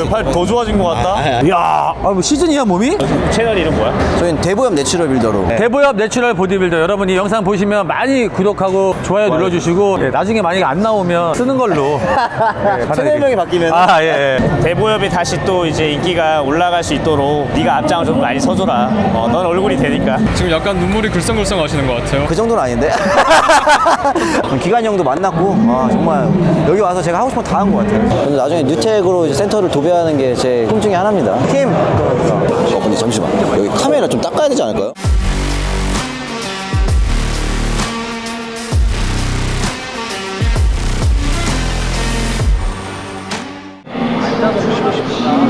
팔 더 좋아진 것 같다. 이야, 뭐 시즌이야 몸이? 채널 이름 뭐야? 저희는 대보엽 내추럴 빌더로. 대보엽 내추럴 보디빌더. 여러분 이 영상 보시면 많이 구독하고 좋아요 눌러주시고 나중에 만약에 안 나오면 쓰는 걸로 채널명이 바뀌면. 예. 대보엽이 다시 또 이제 인기가 올라갈 수 있도록 네가 앞장을 좀 많이 서줘라. 넌 얼굴이 되니까. 지금 약간 눈물이 글썽글썽 하시는 것 같아요. 그 정도는 아닌데. 기관이 형도 만났고 정말 여기 와서 제가 하고 싶은 거 다 한 것 같아요. 근데 나중에 뉴텍으로 이제 센터를 도배하는 게 제 꿈 중에 하나입니다. 팀. 근데 잠시만, 여기 카메라 좀 닦아야 되지 않을까요?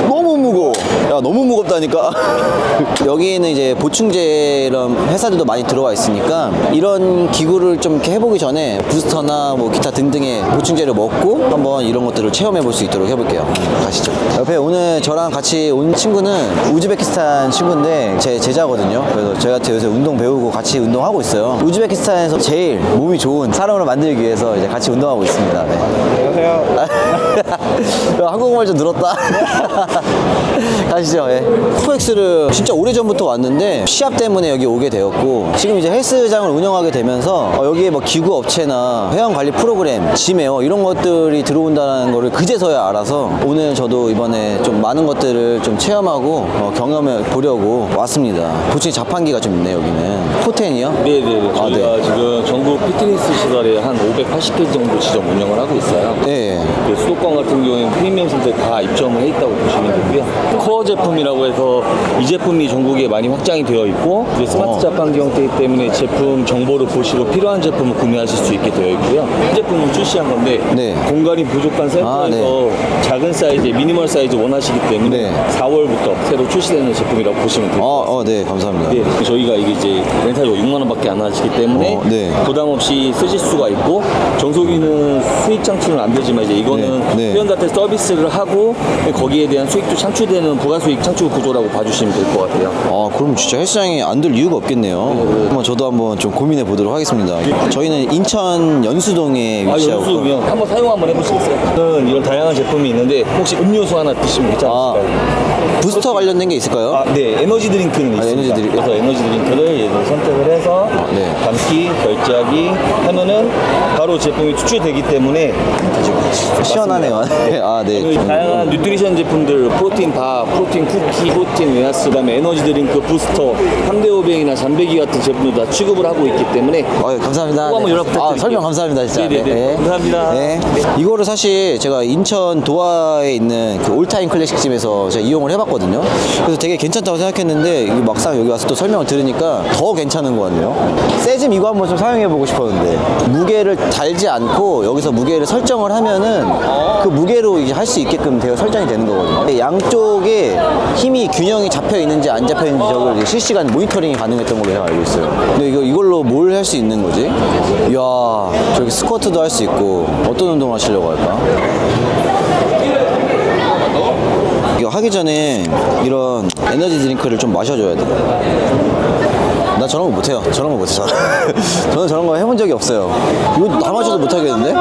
너무 무거워. 야, 너무 무겁다니까. 여기는 이제 보충제 이런 회사들도 많이 들어와 있으니까 이런 기구를 좀 이렇게 해보기 전에 부스터나 뭐 기타 등등의 보충제를 먹고 한번 이런 것들을 체험해 볼 수 있도록 해볼게요. 가시죠. 옆에 오늘 저랑 같이 온 친구는 우즈베키스탄 친구인데 제 제자거든요. 그래서 저희한테 요새 운동 배우고 같이 운동하고 있어요. 우즈베키스탄에서 제일 몸이 좋은 사람으로 만들기 위해서 이제 같이 운동하고 있습니다. 네. 안녕하세요. 한국말 좀 늘었다. 가시죠. 예. 코엑스를 진짜 오래전부터 왔는데 시합 때문에 여기 오게 되었고 지금 이제 헬스장을 운영하게 되면서 여기에 뭐 기구 업체나 회원관리 프로그램, 지메어 이런 것들이 들어온다는 거를 그제서야 알아서 오늘 저도 이번에 좀 많은 것들을 좀 체험하고 경험해 보려고 왔습니다. 보충 자판기가 좀 있네 여기는. 포텐이요? 네네. 저희가 네. 지금 전국 피트니스 시설에 한 580개 정도 지점 운영을 하고 있어요. 네. 그 수도권 같은 경우에는 프리미엄 센터에 다 입점을 해 있다고 보시면 되고요. 코어 제품이라고 해서 이 제품이 전국에 많이 확장이 되어 있고 이제 스마트 자판기 형태이기 때문에 제품 정보를 보시고 필요한 제품을 구매하실 수 있게 되어 있고요. 이 제품은 출시한 건데 네. 공간이 부족한 센터에서 네. 작은 사이즈, 미니멀 사이즈 원하시기 때문에 네. 4월부터 새로 출시되는 제품이라고 보시면 됩니다. 네, 감사합니다. 네, 저희가 이게 이제 렌탈료 6만 원밖에 안 하시기 때문에 네. 부담 없이 쓰실 수가 있고 정석이는 수익 창출은 안 되지만 이제 이거는 네. 회원한테 서비스를 하고 거기에 대한 수익도 창출되는 부가 수익 창출 구조라고 봐주시면 될 것 같아요. 그럼 진짜 헬스장이 안 될 이유가 없겠네요. 한번 저도 한번 좀 고민해 보도록 하겠습니다. 저희는 인천 연수동에 위치하고 연수면 한번 사용 한번 해보시겠어요? 이런 다양한 제품이 있는데 혹시 음료수 하나 드시면 괜찮으실까요? 부스터 관련된 게 있을까요? 네, 에너지 드링크는 있습니다. 에너지 드링크. 그래서 에너지 드링크를 얘를 선택을 해서 네. 담기, 결제하기 하면은 바로 제품이 투출되기 때문에 시원하네요. 네. 다양한 뉴트리션 제품들, 프로틴 바, 프로틴 쿠키, 프로틴 웨하스, 그다음에 에너지 드링크, 부스터, 3대500이나 잠배기 같은 제품도 다 취급을 하고 있기 때문에 감사합니다. 꼭 한번 연락 부탁드릴게요. 설명 감사합니다, 진짜. 네네네. 감사합니다. 네. 이거를 사실 제가 인천 도화에 있는 그 올타임 클래식 집에서 제가 이용을 해봤거든요. 그래서 되게 괜찮다고 생각했는데 이게 막상 여기 와서 또 설명을 들으니까 더 괜찮은 것 같네요. 세짐 이거 한번 좀 사용해보고 싶었는데 무게를 달지 않고 여기서 무게를 설정을 하면은 그 무게로 이제 할 수 있게끔 되어 설정이 되는 거거든요. 양쪽에 힘이 균형이 잡혀 있는지 안 잡혀 있는지 저걸 이제 실시간 모니터링이 가능했던 걸로 제가 알고 있어요. 근데 이걸로 뭘 할 수 있는 거지? 이야, 저기 스쿼트도 할 수 있고 어떤 운동 하시려고 할까? 이거 하기 전에 이런 에너지 드링크를 좀 마셔줘야 돼. 나 저런 거 못해요. 저런 거 못해요. 저는 저런 거 해본 적이 없어요. 이거 다 마셔도 못하겠는데?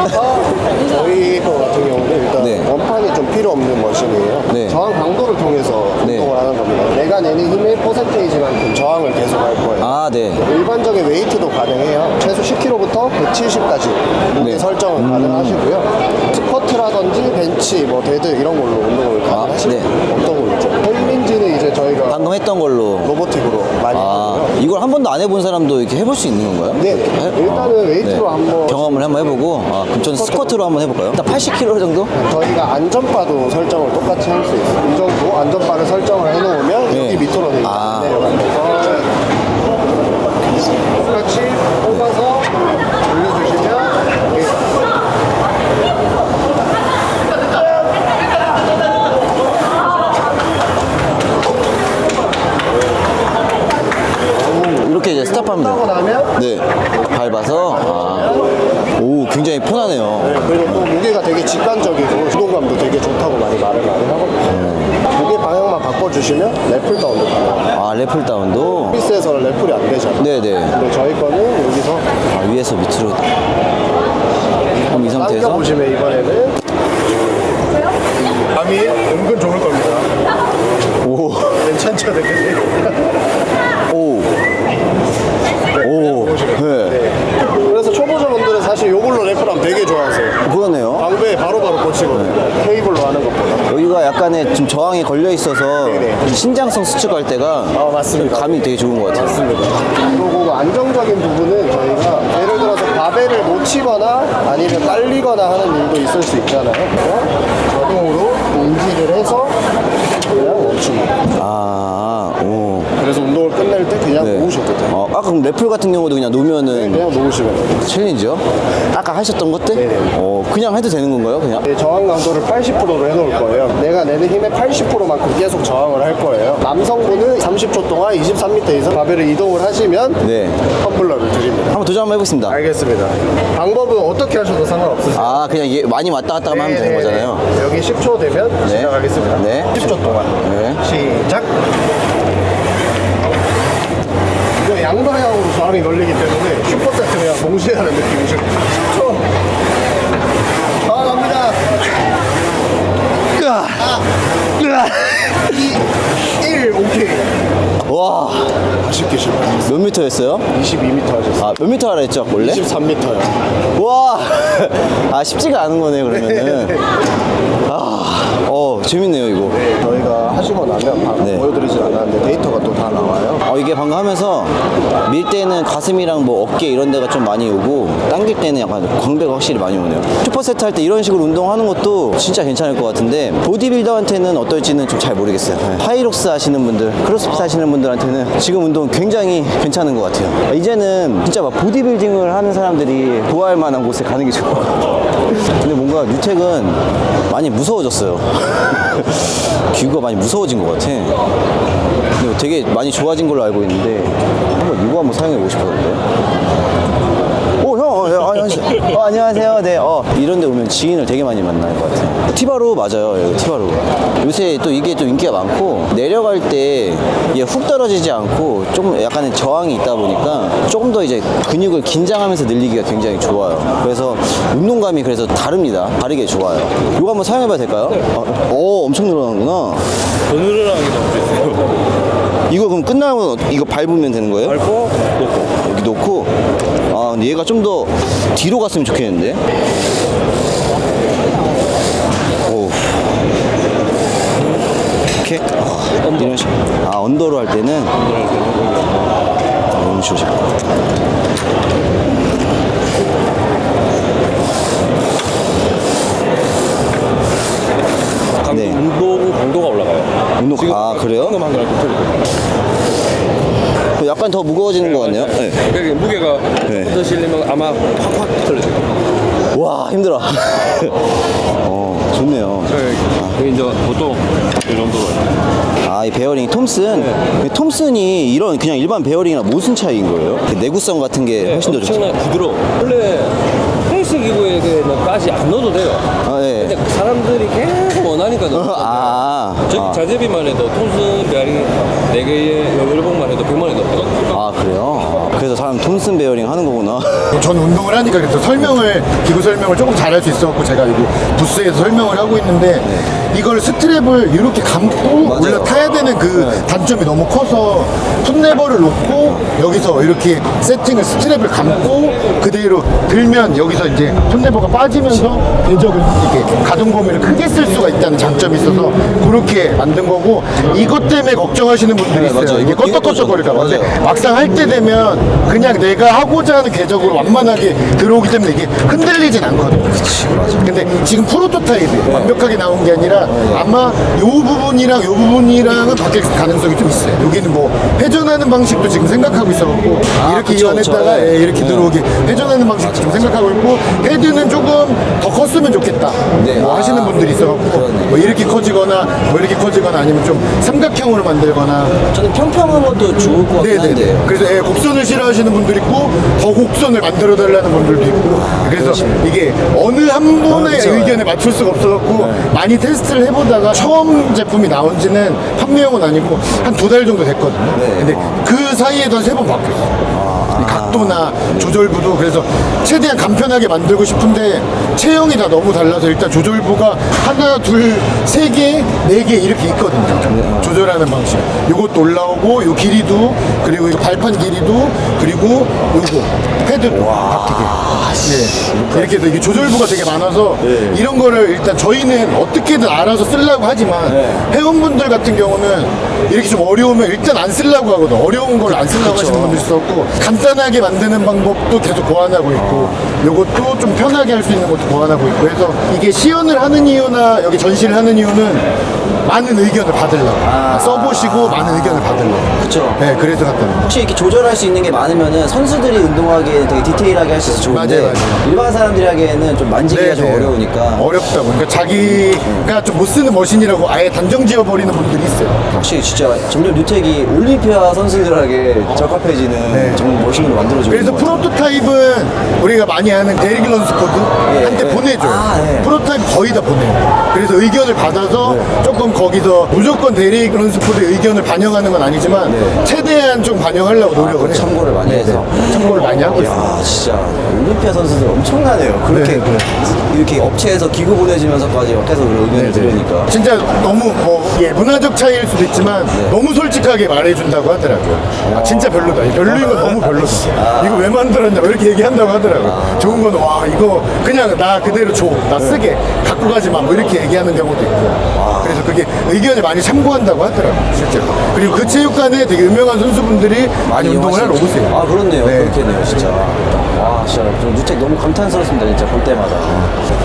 저희 거 같은 경우는 일단 네. 원판이 좀 필요 없는 머신이에요. 네. 저항 강도를 통해서 네. 운동을 하는 겁니다. 내가 내는 힘의 퍼센테이지만큼 저항을 계속 할 거예요. 네. 일반적인 웨이트도 가능해요. 최소 10kg부터 170까지 무게 네. 설정은 가능하시고요. 스쿼트라든지 벤치, 뭐 데드 이런 걸로 운동을 가능하시고 네. 어떤 거 있죠? 헬린지는 이제 저희가 방금 했던 걸로. 로보틱으로 많이 하거든요. 이걸 한 번도 안 해본 사람도 이렇게 해볼 수 있는 건가요? 네, 일단은 웨이트로 한번 경험을 한번 해보고 그럼 저는 스쿼트로 한번 해볼까요? 일단 80kg 정도? 저희가 안전바도 설정을 똑같이 할 수 있어요. 이 정도 안전바를 설정을 해놓으면 네. 여기 밑으로 내려가요. 똑같이 뽑아서 올려주시면 이렇게 이제 스탑하면 하고 돼요. 나면 네. 밟아서 오, 굉장히 편하네요. 그리고 또 무게가 되게 직관적이고 주동감도 되게 좋다고 많이 말을 하거든요. 무게 방향만 바꿔주시면 래플 다운도 가능해요. 래플 다운도? 피스에서는 래플이 안 되잖아요. 네네. 근데 저희 거는 여기서 위에서 밑으로. 그럼 이 상태에서? 당겨보시면 이번에는 감이 은근 좋을 겁니다. 오. 괜찮죠, 대표님? 오. 오. 네. 그래서 초보자분들은 사실 이걸로 래프하면 되게 좋아하세요. 그러네요. 방배에 바로바로 꽂히거든요. 케이블로 하는 것보다. 여기가 약간의 좀 저항이 걸려 있어서 네네. 신장성 수축할 때가 맞습니다. 감이 되게 좋은 것 같아요. 그리고 안정적인 부분은 저희가 예를 들어서 바벨을 못 치거나 아니면 깔리거나 하는 일도 있을 수 있잖아요. 그래서 자동으로 인지를 해서 그냥 멈춥니다. 오. 그래서 운동을 끝낼 때 그냥 네. 놓으셔도 돼요. 아까 그럼 래플 같은 경우도 그냥 놓으면은 그냥 놓으시면 돼요. 챌린지요? 아까 하셨던 것들? 네네. 그냥 해도 되는 건가요? 그냥? 네, 저항 강도를 80%로 해놓을 거예요. 내가 내는 힘의 80%만큼 계속 저항을 할 거예요. 남성분은 30초 동안 23m 이상 바벨을 이동을 하시면 네. 텀블러를 드립니다. 한번 도전 한번 해보겠습니다. 알겠습니다. 방법은 어떻게 하셔도 상관없으세요. 아, 그냥 많이 왔다 갔다 하면 되는 거잖아요. 여기 10초 되면 네. 시작하겠습니다. 네. 10초 동안. 네. 시작. 이거 양방향으로 저항이 걸리기 때문에 슈퍼세트 그냥 동시에 하는 느낌이죠. 10초. 갑니다. 1, 오케이. 와, 아쉽게 실패했어요. 몇 미터였어요? 22m 하셨어요. 아, 몇 미터 하라 했죠, 원래? 23m요. 와, 쉽지가 않은 거네요, 그러면은. 재밌네요, 이거. 저희가 하시고 나면 바로 네. 보여드리진 않았는데 데이터가 또 다 나와요. 이게 방금 하면서 밀 때는 가슴이랑 뭐 어깨 이런 데가 좀 많이 오고 당길 때는 약간 광배가 확실히 많이 오네요. 슈퍼세트 할 때 이런 식으로 운동하는 것도 진짜 괜찮을 것 같은데 보디빌더한테는 어떨지는 좀 잘 모르겠어요. 하이록스 하시는 분들, 크로스핏 하시는 분들한테는 지금 운동 굉장히 괜찮은 것 같아요. 이제는 진짜 막 보디빌딩을 하는 사람들이 좋아할 만한 곳에 가는 게 좋을 것 같아요. 근데 뭔가 뉴텍은 많이 무서워졌어요. 기구가 많이 무서워진 것 같아. 근데 되게 많이 좋아진 걸로 알고 있는데 이거 한번 사용해보고 싶었는데. 안녕하세요. 네. 이런 데 오면 지인을 되게 많이 만나는 것 같아요. 티바로 맞아요. 여기 티바로. 요새 또 이게 또 인기가 많고 내려갈 때 이게 훅 떨어지지 않고 조금 약간의 저항이 있다 보니까 조금 더 이제 근육을 긴장하면서 늘리기가 굉장히 좋아요. 그래서 운동감이 그래서 다르게 좋아요. 이거 한번 사용해봐도 될까요? 엄청 늘어나는구나. 더 늘어나는 게 너무 좋어요. 이거 그럼 끝나면 이거 밟으면 되는 거예요? 밟고 놓고. 여기 놓고. 근데 얘가 좀 더 뒤로 갔으면 좋겠는데. 오. 이렇게. 이런 식. 언더로 할 때는. 너무 좋으실 것 같아요. 네. 운동 강도가 올라가요. 그래요? 방금 한 거랑 좀 틀리고. 약간 더 무거워지는 것 같네요. 네. 그러니까 무게가 네. 더 실리면 아마 확 틀려져요. 와, 힘들어. 좋네요. 네. 이제 보통 이 정도로. 이 베어링 톰슨. 톰슨이 이런 그냥 일반 베어링이랑 무슨 차이인 거예요? 내구성 같은 게 훨씬 더 좋죠. 엄청나게 부드러워. 원래 헬스 기구에게는까지 안 넣어도 돼요. 네. 근데 사람들이 계속 원하니까 넣어요. 자재비만 해도 톰슨 베어링 4개에 열봉만 해도 100만 원이 넘거든요. 그래요? 그래서 사람 톰슨 베어링 하는 거구나. 전 운동을 하니까 그래서 기구 설명을 조금 잘할 수 있어갖고 제가 이거 부스에서 설명을 하고 있는데 이걸 스트랩을 이렇게 감고 올라타야 되는 그 단점이 너무 커서 풋레버를 놓고 여기서 이렇게 세팅을 스트랩을 감고 그대로 들면 여기서 이제 풋레버가 빠지면서 궤적을 이렇게 가동 범위를 크게 쓸 수가 있다는 장점이 있어서 그렇게 만든 거고 이것 때문에 걱정하시는 분들이 있어요. 맞아요. 이게 이거 껐덕껐덕거릴까 봐. 맞아요. 근데 막상 할 때 되면 그냥 내가 하고자 하는 궤적으로 완만하게 들어오기 때문에 이게 흔들리진 않거든요. 근데 지금 프로토타입이 완벽하게 나온 게 아니라 아마 요 부분이랑은 바뀔 가능성이 좀 있어요. 여기는 뭐 회전하는 방식도 지금 생각하고 있어갖고 이렇게 그쵸, 이완했다가 그쵸. 이렇게 들어오게 회전하는 방식도 지금 생각하고 있고 헤드는 조금 더 컸으면 좋겠다. 네. 뭐 하시는 분들이 있어갖고 뭐 이렇게 커지거나 아니면 좀 삼각형으로 만들거나 저는 평평한 것도 좋을 것 같긴 한데. 그래서 곡선을 싫어하시는 분들이 있고 더 곡선을 만들어 달라는 분들도 있고 그래서 이게 어느 한 분의 그쵸. 의견에 맞출 수가 없어갖고 많이 테스트를 해보다가 처음 제품이 나온 지는 판매용은 아니고 한 2달 정도 됐거든요. 근데 그 사이에도 한 3번 바뀌었어요. 이 각도나 조절부도 그래서 최대한 간편하게 만들고 싶은데 체형이 다 너무 달라서 일단 조절부가 하나, 둘, 세 개, 네 개 이렇게 있거든요. 조절하는 방식. 요것도 올라오고 요 길이도 그리고 이 발판 길이도 그리고 요거 패드도 바뀌게. 네. 이렇게 해서 이게 조절부가 되게 많아서 이런 거를 일단 저희는 어떻게든 알아서 쓰려고 하지만 회원분들 같은 경우는 이렇게 좀 어려우면 일단 안 쓰려고 하거든. 어려운 걸 안 쓰려고 하시는 분들 있었고 간단하게 만드는 방법도 계속 고안하고 있고 요것도 좀 편하게 할 수 있는 것도 고안하고 있고 해서 이게 시연을 하는 이유나 여기 전시를 하는 이유는 많은 의견을 받으려고 써보시고 많은 의견을 받으려고 그쵸. 네, 그래서 갖다 놓은 혹시 이렇게 조절할 수 있는 게 많으면은 선수들이 운동하기에 되게 디테일하게 할 수 있어서 좋은데 맞아요. 일반 사람들이 하기에는 좀 만지기가 좀 어려우니까 어렵다 보니까 자기가 좀 못 쓰는 머신이라고 아예 단정 지어버리는 분들이 있어요. 확실히 진짜 점점 뉴텍이 올림피아 선수들에게 적합해지는 정말 머신으로 만들어지고 그래서 있는 것 같아요. 프로토타입은 우리가 많이 하는 데릭 런스포드 한테 보내줘요. 네. 프로토타입 거의 다 보내요. 그래서 의견을 받아서 조금 거기서 무조건 데릭 런스포드의 의견을 반영하는 건 아니지만 최대한 좀 반영하려고 노력을 해요. 참고를 많이 해서. 참고를 많이 하고 있어요. 야, 진짜 올림피아 선수들 엄청나네요. 그렇게 네. 이렇게 업체에서 기구 보내주면서까지 계속 의견을 들으니까. 진짜 너무 문화적 차이일 수도 있지만 너무 솔직하게 말해준다고 하더라고요. 진짜 별로다. 별로인 건 너무 별로다. 이거 왜 만들었냐 이렇게 얘기한다고 하더라고요. 좋은 건 와 이거 그냥 나 그대로 줘. 나 쓰게 갖고 가지 마. 뭐 이렇게 얘기하는 경우도 있고. 그래서 그게 의견을 많이 참고한다고 하더라고요. 실제로. 그리고 그 체육관에 되게 유명한 선수분들이 많이 운동을 하러 오세요. 아 그렇네요. 네. 그렇겠네요, 진짜. 와, 진짜 좀 뉴텍 너무 감탄스럽습니다, 진짜 볼 때마다.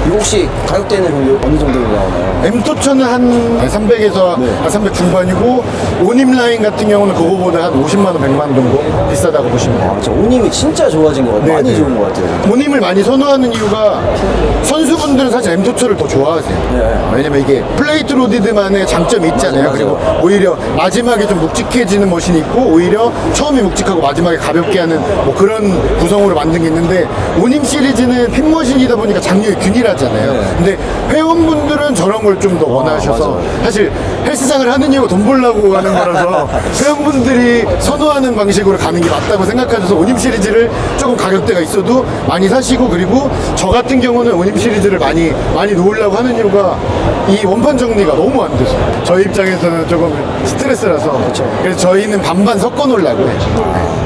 이거 혹시 가격대는 그럼 어느 정도로 나오나요? M토처는 한 300에서 한 300 중반이고 오님 라인 같은 경우는 그거보다 한 50만 원, 100만 원 정도 비싸다고 보시면 돼요. 저 오님이 진짜 좋아진 것 같아요. 많이 네. 좋은 것 같아요. 오님을 많이 선호하는 이유가 선수분들은 사실 M토처를 더 좋아하세요. 왜냐면 이게 플레이트 로디드만의 장점이 있잖아요. 맞아요. 그리고 오히려 마지막에 좀 묵직해지는 머신이 있고 오히려 처음이 묵직하고 마지막에 가볍게 하는 뭐 그런 구성으로 만든 게 있는데 오님 시리즈는 핀머신이다 보니까 장력이 균일하잖아요. 근데 회원분들은 저런 걸 좀 더 원하셔서 사실 헬스장을 하는 이유가 돈 벌려고 하는 거라서 회원분들이 선호하는 방식으로 가는 게 맞다고 생각하셔서 오님 시리즈를 조금 가격대가 있어도 많이 사시고 그리고 저 같은 경우는 오님 시리즈를 많이 놓으려고 하는 이유가 이 원판 정리가 너무 안 돼서 저희 입장에서는 조금 스트레스라서 그래서 저희는 반반 섞어 놓으려고 해요.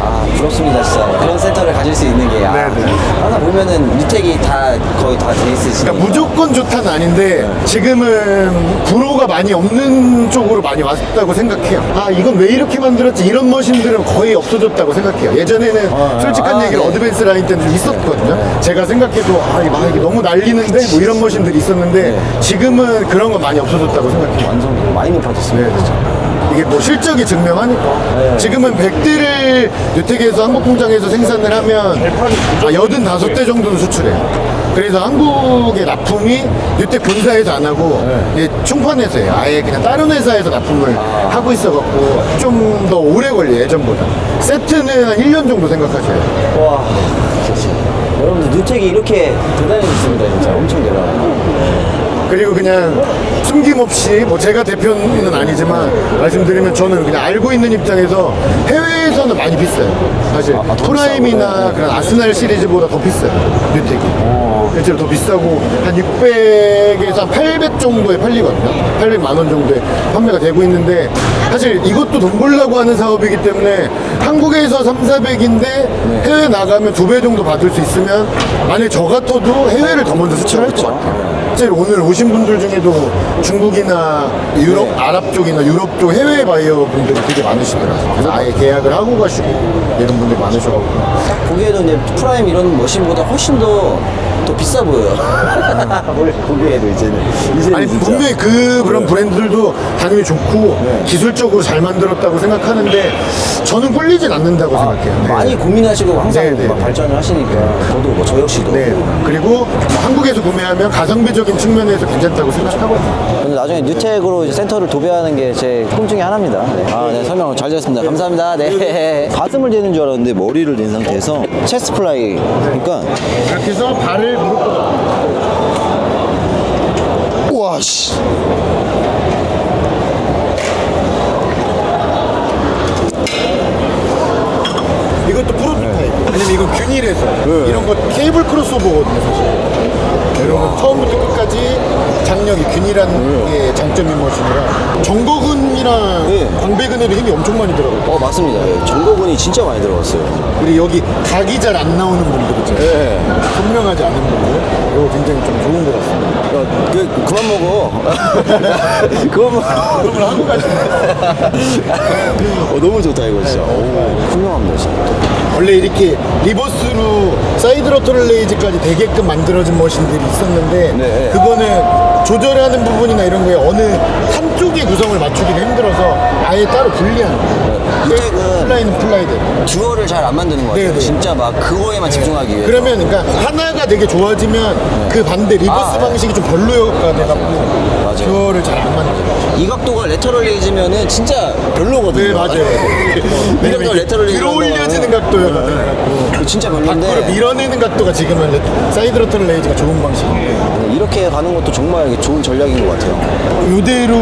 아, 부럽습니다, 진짜. 그런 센터를 가질 수 있는 게. 하나 보면은 뉴텍이 다 거의 다 돼 있으시니까. 그러니까 무조건 좋다는 아닌데 지금은 불호가 많이 없는 쪽으로 많이 왔다고 생각해요. 아 이건 왜 이렇게 만들었지? 이런 머신들은 거의 없어졌다고 생각해요. 예전에는 솔직한 얘기로 어드밴스 라인 때는 좀 있었거든요. 제가 생각해도 이게 너무 날리는데 뭐 이런 머신들이 있었는데 지금은 그런 건 많이 없어졌다고 생각해요. 완전 많이 높아졌습니다, 진짜. 이게 뭐 실적이 증명하니까 지금은 100대를 뉴텍에서 한국공장에서 생산을 하면 85대 정도는 수출해요. 그래서 한국의 납품이 뉴텍 본사에서 안 하고 충판에서 해요. 아예 그냥 다른 회사에서 납품을 하고 있어갖고 좀 더 오래 걸려요, 예전보다. 세트는 한 1년 정도 생각하셔야 돼요. 와, 진짜. 여러분들 뉴텍이 이렇게 대단해졌습니다, 진짜. 엄청 대단해요. 그리고 그냥 숨김없이 뭐 제가 대표는 아니지만 말씀드리면 저는 그냥 알고 있는 입장에서 해외에서는 많이 비싸요. 사실 프라임이나 그런 아스날 시리즈보다 더 비싸요, 뉴텍이. 실제로 더 비싸고 한 600에서 한 800 정도에 팔리거든요. 800만 원 정도에 판매가 되고 있는데 사실 이것도 돈 벌려고 하는 사업이기 때문에 한국에서 3,400인데 해외 나가면 2배 정도 받을 수 있으면 만약에 저 같아도 해외를 더 먼저 수출할 것 같아요. 실제 오늘 오신 분들 중에도 중국이나 유럽, 아랍 쪽이나 유럽 쪽 해외 바이어 분들이 되게 많으시더라고요. 그래서 아예 계약을 하고 가시고 이런 분들이 많으셔가지고. 보기에도 이제 프라임 이런 머신보다 훨씬 더 비싸 보여요. 보기에도 이제는 아니 진짜. 분명히 그런 브랜드들도 당연히 좋고 기술적으로 잘 만들었다고 생각하는데 저는 꿀리진 않는다고 생각해요. 네. 많이 고민하시고 항상 네, 네, 막 네. 발전을 하시니까 저도 뭐 저 역시도. 네. 그리고 뭐 한국에서 구매하면 가성비적인 측면에서 괜찮다고 생각하거든요. 근데 나중에 뉴텍으로 이제 센터를 도배하는 게 제 꿈 중에 하나입니다. 네, 설명 잘 들었습니다. 감사합니다. 네. 가슴을 대는 줄 알았는데 머리를 댄 상태에서 체스트 플라이. 그러니까 이렇게 해서 발을 무릎 우와 씨. 이것도 실내에서 이런 거 케이블 크로스오버거든요 사실. 이런 건 처음부터 끝까지 장력이 균일한 게 장점인 머신이라 정거근이랑 네. 광배근에도 힘이 엄청 많이 들어가요. 맞습니다. 예, 정거근이 진짜 많이 들어갔어요. 그리고 여기 각이 잘 안 나오는 분들 있잖아요. 예. 선명하지 않은 분들 이거 굉장히 좀 좋은 것 같습니다. 그만 먹어. 그만 먹어. 그걸 하고 가시네. 너무 좋다 이거 진짜. 훌륭합니다 진짜. 원래 이렇게 리버스로 사이드 로터럴 레이즈까지 되게끔 만들어진 머신들이 있었는데 네. 그거는 조절하는 부분이나 이런 거에 어느 한쪽의 구성을 맞추기가 힘들어서 아예 따로 분리한 거예요. 이쪽은 플라이는 플라이대로. 듀얼을 잘 안 만드는 것 같아요. 네, 네. 진짜 막 그거에만 집중하기 위해. 그러면 그러니까 하나가 되게 좋아지면 그 반대 리버스 아, 방식이 좀 별로가 돼갖고 맞아요. 듀얼을 잘 안 만들어요. 이 각도가 레터럴 레이즈면은 진짜 별로거든요. 네 맞아요. 이 각도가 레터럴 레이즈 들어올려지는 각도여가지고 진짜 밖으로 별론데 밀어내는 각도가 지금은 사이드 로터럴 레이즈가 좋은 방식인데 이렇게 가는 것도 정말 좋은 전략인 것 같아요. 이대로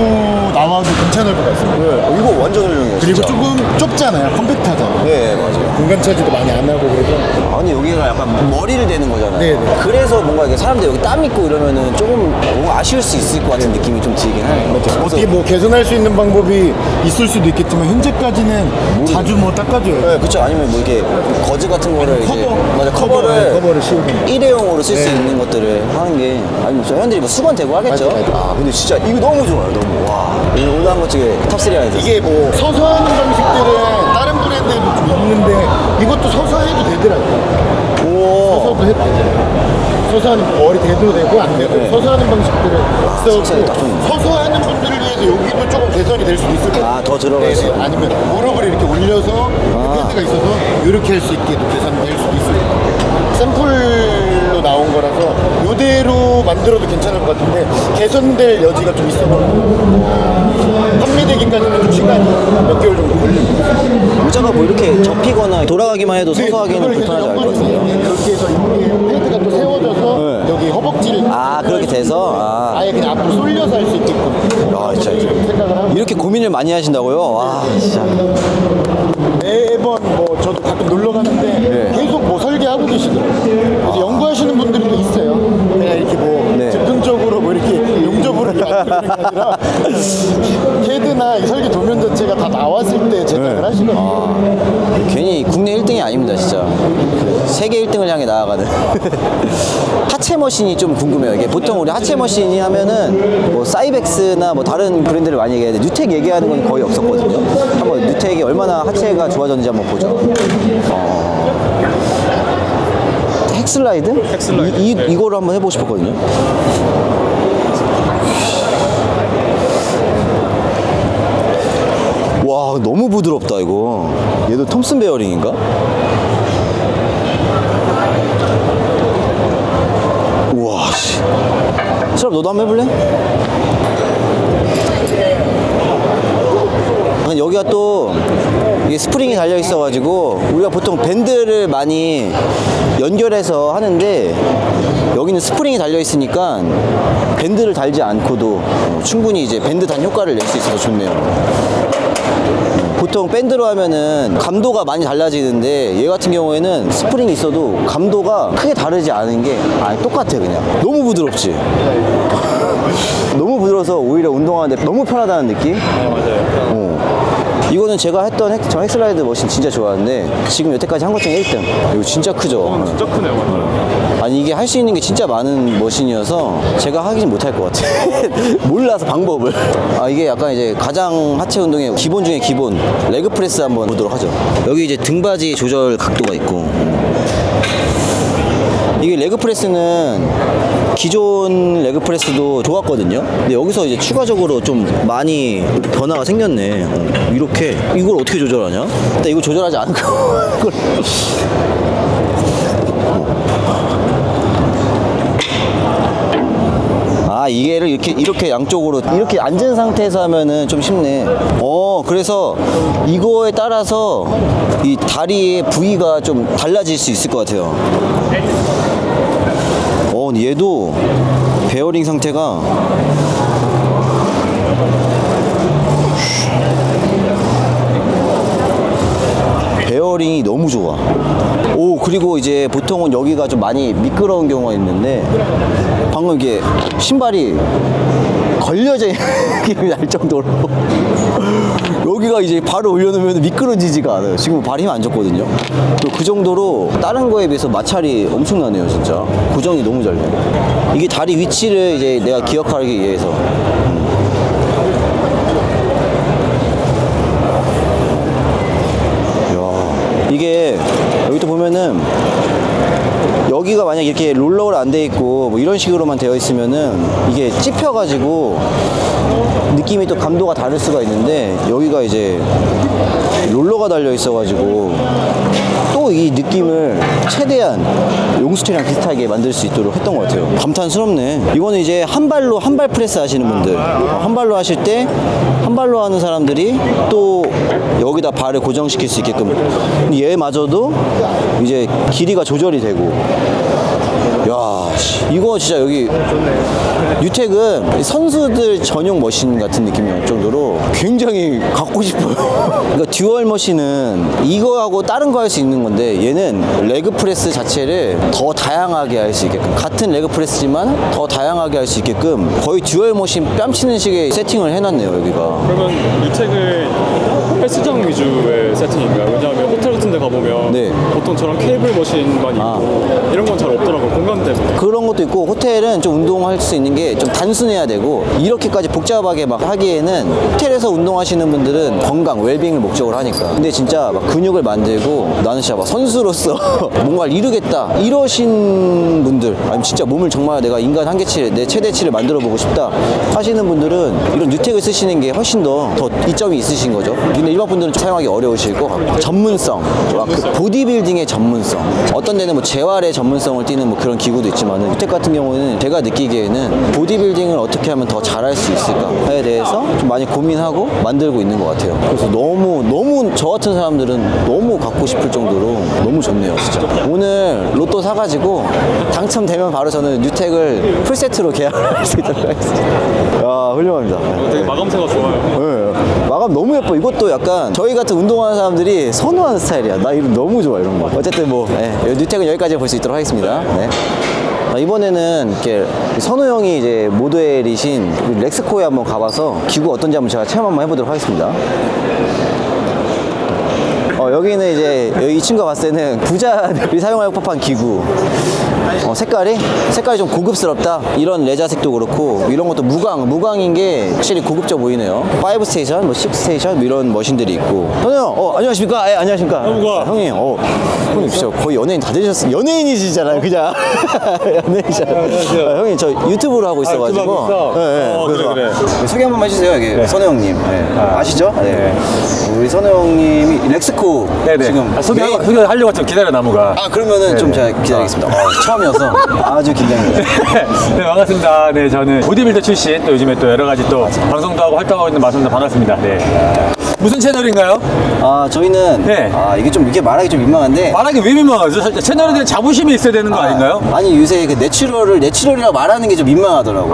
나와도 괜찮을 것 같습니다. 이거 완전 훌륭해요. 그리고 진짜. 조금 좁잖아요. 컴팩트하잖아요. 네 맞아요. 공간 차지도 많이 안 하고 그래서 아니 여기가 약간 머리를 대는 거잖아요. 네, 네. 그래서 뭔가 이게 사람들 여기 땀 있고 이러면은 조금 뭔가 아쉬울 수 있을 것 같은 느낌이 좀 들긴 해요. 어떻게 뭐 개선할 수 있는 방법이 있을 수도 있겠지만 현재까지는 자주 뭐 닦아줘요. 네, 그쵸. 아니면 뭐 이렇게 거즈 같은 거를 이제 맞아 커버를 씌우고 일회용으로 쓸 수 네. 있는 것들을 하는 게 아니면 저 형들이 뭐 수건 대고 하겠죠. 맞아, 맞아. 아 근데 진짜 이거 너무 좋아요. 너무 와. 오늘 한 것 중에 탑3 안에 들었어요. 이게 뭐 서서 하는 방식들은 다른 브랜드에도 좀 있는데 이것도 서서 해도 되더라고요. 오. 서서도 해도 되더라고요. 서서 하는 머리 대도 되고 안 되고 네. 서서 하는 방식들은 진짜 딱 있어서 좋네. 서서 하는 분들을 위해서 여기도 조금 개선이 될 수도 있을 것 같아요. 아, 더 들어갈 수 있고. 아니면 무릎을 이렇게 올려서 밴드가 있어서 이렇게 할 수 있게 개선될 수도 있을 것 같아요. 샘플로 나온 거라서 이대로 만들어도 괜찮을 것 같은데 개선될 여지가 좀 있어가지고 판매되기까지는 좀 시간이 몇 개월 정도 걸립니다. 의자가 뭐 이렇게 접히거나 돌아가기만 해도 서서 하기에는 그걸 불편하지 않을 것 계속 같은데요. 이렇게 해서 이게 패드가 또 세워져서 여기 허벅지를 아 그렇게 돼서 아예 그냥 앞으로 쏠려서 할 수 있게끔 아 진짜 생각을 하고 이렇게 고민을 많이 하신다고요? 와 진짜. 매번 뭐 저도 가끔 놀러 가는데 계속 뭐 설계하고 계시더라고요. 그래서 연구하시는 분들이 또 있어요. 그냥 이렇게 뭐 네. 즉흥적으로 뭐 이렇게 용접으로 만드는 게 아니라 헤드나 이 설계 도면 자체가 다 나왔을 때 제작을 하시거든요. 괜히 국내 1등이 아닙니다 진짜. 세계 1등을 향해 나아가는 하체 머신이 좀 궁금해요. 이게 보통 우리 하체 머신이 하면은 뭐 사이벡스나 뭐 다른 브랜드를 많이 얘기하는데 뉴텍 얘기하는 건 거의 없었거든요. 한번 뉴텍이 얼마나 하체가 좋아졌는지 한번 보죠. 헥슬라이드? 헥슬라이드, 네. 이거를 한번 해보고 싶었거든요. 와 너무 부드럽다 이거. 얘도 톰슨 베어링인가? 우와 씨. 시럽 너도 한번 해볼래? 여기가 또 이게 스프링이 달려 있어가지고 우리가 보통 밴드를 많이 연결해서 하는데 여기는 스프링이 달려 있으니까 밴드를 달지 않고도 충분히 이제 밴드 단 효과를 낼 수 있어서 좋네요. 보통 밴드로 하면은 감도가 많이 달라지는데 얘 같은 경우에는 스프링이 있어도 감도가 크게 다르지 않은 게 똑같아 그냥. 너무 부드럽지? 너무 부드러워서 오히려 운동하는데 너무 편하다는 느낌? 맞아요. 이거는 제가 했던 저 헥슬라이드 머신 진짜 좋아하는데 지금 여태까지 한 것 중에 1등. 이거 진짜 크죠? 진짜 크네요, 맞아요. 아니 이게 할 수 있는 게 진짜 많은 머신이어서 제가 하긴 못할 것 같아. 몰라서 방법을. 아 이게 약간 이제 가장 하체 운동의 기본 중에 기본 레그 프레스 한번 보도록 하죠. 여기 이제 등받이 조절 각도가 있고 이게 레그 프레스는 기존 레그 프레스도 좋았거든요. 근데 여기서 이제 추가적으로 좀 많이 변화가 생겼네. 이렇게 이걸 어떻게 조절하냐? 일단 이거 조절하지 않고 이걸 아 이게를 이렇게 양쪽으로 이렇게 앉은 상태에서 하면은 좀 쉽네. 그래서 이거에 따라서 이 다리의 부위가 좀 달라질 수 있을 것 같아요. 얘도 베어링 상태가 베어링이 너무 좋아. 그리고 이제 보통은 여기가 좀 많이 미끄러운 경우가 있는데 방금 이게 신발이 걸려져 있는 느낌이 날 정도로 여기가 이제 발을 올려놓으면 미끄러지지가 않아요. 지금 발이 힘 안 줬거든요. 그 정도로 다른 거에 비해서 마찰이 엄청나네요, 진짜. 고정이 너무 잘 돼요. 이게 다리 위치를 이제 내가 기억하기 위해서. 이야, 이게 여기 또 보면은 여기가 만약 이렇게 롤러가 안 돼 있고 뭐 이런 식으로만 되어 있으면은 이게 찝혀가지고 느낌이 또 감도가 다를 수가 있는데 여기가 이제 롤러가 달려 있어가지고 또 이 느낌을 최대한 용수철이랑 비슷하게 만들 수 있도록 했던 것 같아요. 감탄스럽네. 이거는 이제 한 발로 한 발 프레스 하시는 분들, 한 발로 하실 때 한 발로 하는 사람들이 또 여기다 발을 고정시킬 수 있게끔 얘마저도 이제 길이가 조절이 되고. 야, 이거 진짜 여기 유택은 선수들 전용 머신 같은 느낌이 날 정도로 굉장히 갖고 싶어요. 그러니까 듀얼 머신은 이거하고 다른 거 할 수 있는 건데 얘는 레그 프레스 자체를 더 다양하게 할 수 있게끔 같은 레그 프레스지만 더 다양하게 할 수 있게끔 거의 듀얼 머신 뺨치는 식의 세팅을 해놨네요 여기가. 그러면 유택은 헬스장 위주의 세팅인가요? 왜냐하면 호텔 같은 데 가보면 네. 보통 저런 케이블 머신만 있고 이런 건 잘 없더라고요. 공간 때문에. 그런 것도 있고 호텔은 좀 운동할 수 있는 게 좀 단순해야 되고 이렇게까지 복잡하게 막 하기에는 호텔에서 운동하시는 분들은 건강, 웰빙을 목적으로 하니까 근데 진짜 막 근육을 만들고 나는 진짜 막 선수로서 뭔가를 이루겠다 이러신 분들 아니면 진짜 몸을 정말 내가 인간 한계치 내 최대치를 만들어 보고 싶다 하시는 분들은 이런 유택을 쓰시는 게 훨씬 더 이점이 있으신 거죠. 근데 일반 분들은 좀 사용하기 어려우실 것 같고 전문성, 막 그 보디빌딩의 전문성 어떤 데는 뭐 재활의 전문성을 띠는 뭐 그런 기구도 있지만 유택 같은 경우는 제가 느끼기에는 보디빌딩을 어떻게 하면 더 잘할 수 있을까에 대해서 좀 많이 고민하고 만들고 있는 것 같아요. 그래서 너무 저 같은 사람들은 너무 갖고 싶을 정도로 너무 좋네요 진짜. 오늘 로또 사가지고 당첨되면 바로 저는 유택을 풀세트로 계약을 할 수 있도록 하겠습니다. 야, 훌륭합니다. 되게 마감새가 좋아요. 네. 마감 너무 예뻐. 이것도 약간 저희 같은 운동하는 사람들이 선호하는 스타일이야. 나 이거 너무 좋아 이런 거. 어쨌든 뭐 뉴텍은 여기까지 볼 수 있도록 하겠습니다. 네. 이번에는 이렇게 선우 형이 이제 모델이신 렉스코에 한번 가봐서 기구 어떤지 한번 제가 체험 한번 해보도록 하겠습니다. 여기는 이제 이 친구가 봤을 때는 부자들이 사용할 법한 기구. 색깔이 좀 고급스럽다. 이런 레자색도 그렇고 이런 것도 무광인 게 확실히 고급져 보이네요. 5 스테이션, 뭐 6 스테이션 뭐 이런 머신들이 있고. 선우 형, 안녕하십니까? 안녕하십니까? 형님, 형님 진짜 거의 연예인 다 되셨어요. 연예인이시잖아요, 그냥. 연예인이잖아요. 형님 저 유튜브로 하고 있어가지고. 그래. 소개 한번 해주세요, 여기 선우 형님. 아시죠? 네. 우리 선우 형님이 렉스코 지금 소개하려고 좀 기다려 나무가. 그러면은 좀 제가 기다리겠습니다. 처음이어서 아주 긴장돼요. 네, 반갑습니다. 네, 저는 보디빌더 출신, 또 요즘에 또 여러 가지 또 방송도 하고 활동하고 있는 마선입니다. 반갑습니다. 네. 무슨 채널인가요? 저희는 네. 이게 좀 이렇게 말하기 좀 민망한데 말하기 왜 민망하죠? 채널에 대한 자부심이 있어야 되는 거 아닌가요? 아니 요새 그 내추럴이라고 말하는 게 좀 민망하더라고요.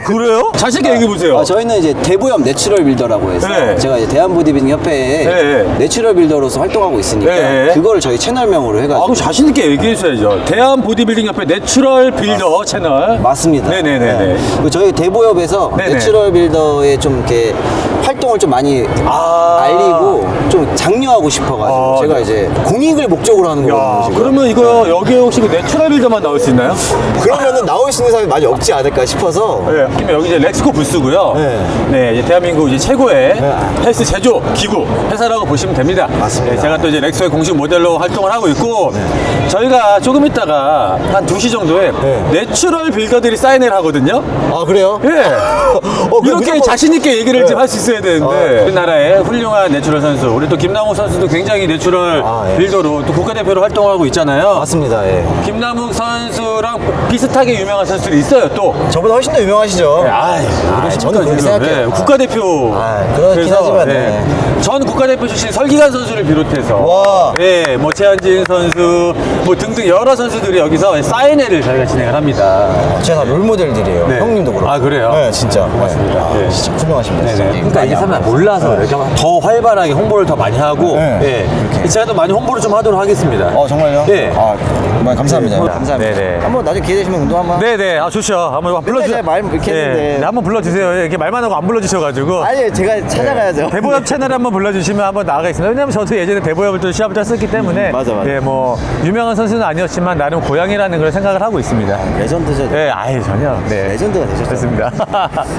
그래요? 자신 있게 얘기해 보세요. 저희는 이제 대보염 내추럴 빌더라고 해서 네. 제가 이제 대한보디빌딩 협회에 네. 내추럴 빌더로서 활동하고 있으니까 네. 그걸 저희 채널명으로 해가지고 그럼 자신 있게 얘기해 주셔야죠. 대한 보디빌딩 협회 내추럴 빌더 채널. 맞습니다. 네네네네. 네. 그리고 저희 대보협에서 네네. 내추럴 빌더에 좀 이렇게 활동을 좀 많이 알리고 좀 장려하고 싶어가지고 제가 네. 이제 공익을 목적으로 하는 거거든요. 지금. 그러면 이거 여기에 혹시 그 내추럴 빌더만 나올 수 있나요? 그러면은 나올 수 있는 사람이 많이 없지 않을까 싶어서 네. 여기 이제 렉스코 부스고요. 네. 네, 이제 대한민국 이제 최고의 헬스 제조 기구 회사라고 보시면 됩니다. 맞습니다. 네, 제가 또 이제 렉스코의 공식 모델로 활동을 하고 있고 저희가 조금 있다가 한 2시 정도에 내추럴 빌더들이 사인회를 하거든요. 그래요? 예. 이렇게 무조건- 자신 있게 얘기를 좀 할 수 있어야 되는데 우리나라의 훌륭한 내추럴 선수, 우리 또 김남욱 선수도 굉장히 내추럴 빌더로 또 국가대표로 활동하고 있잖아요. 맞습니다. 예. 김남욱 선수랑 비슷하게 유명한 선수들이 있어요. 또 저보다 훨씬 더 유명하시죠. 저는 그렇게 생각해요. 국가대표. 그렇긴 그래서, 하지만 전 국가대표 출신 설기관 선수를 비롯해서 와. 뭐 최한진 선수 뭐 등등 여러 선수들이 여기서 사인회를 저희가 진행을 합니다. 제가 롤모델들이에요. 네. 형님도 그렇고. 그래요? 네, 진짜. 고맙습니다. 네. 진짜 훌륭하십니다. 진짜. 그러니까 이게 사람 몰라서 그래요. 그냥 더 활발하게 홍보를 더 많이 하고 제가 또 많이 홍보를 좀 하도록 하겠습니다. 정말요? 네. 정말 감사합니다. 감사합니다. 네네. 한번 나중에 기회 되시면 운동 한번. 네네. 좋죠. 한번 불러주세요. 맨날 말 이렇게 했는데. 네, 한번 불러주세요. 이렇게 말만 하고 안 불러주셔가지고. 아니, 제가 찾아가야죠. 대보협 채널에 한번 불러주시면 한번 나가겠습니다. 왜냐면 저도 예전에 대보협을 또 시합을 쳤었기 때문에 맞아. 네, 뭐 유명한 선수는 아니었지만 나름 고향이라는 걸 생각을 하고 있습니다. 레전드죠. 네, 아예 전혀. 네, 레전드가 되셨어요. 됐습니다.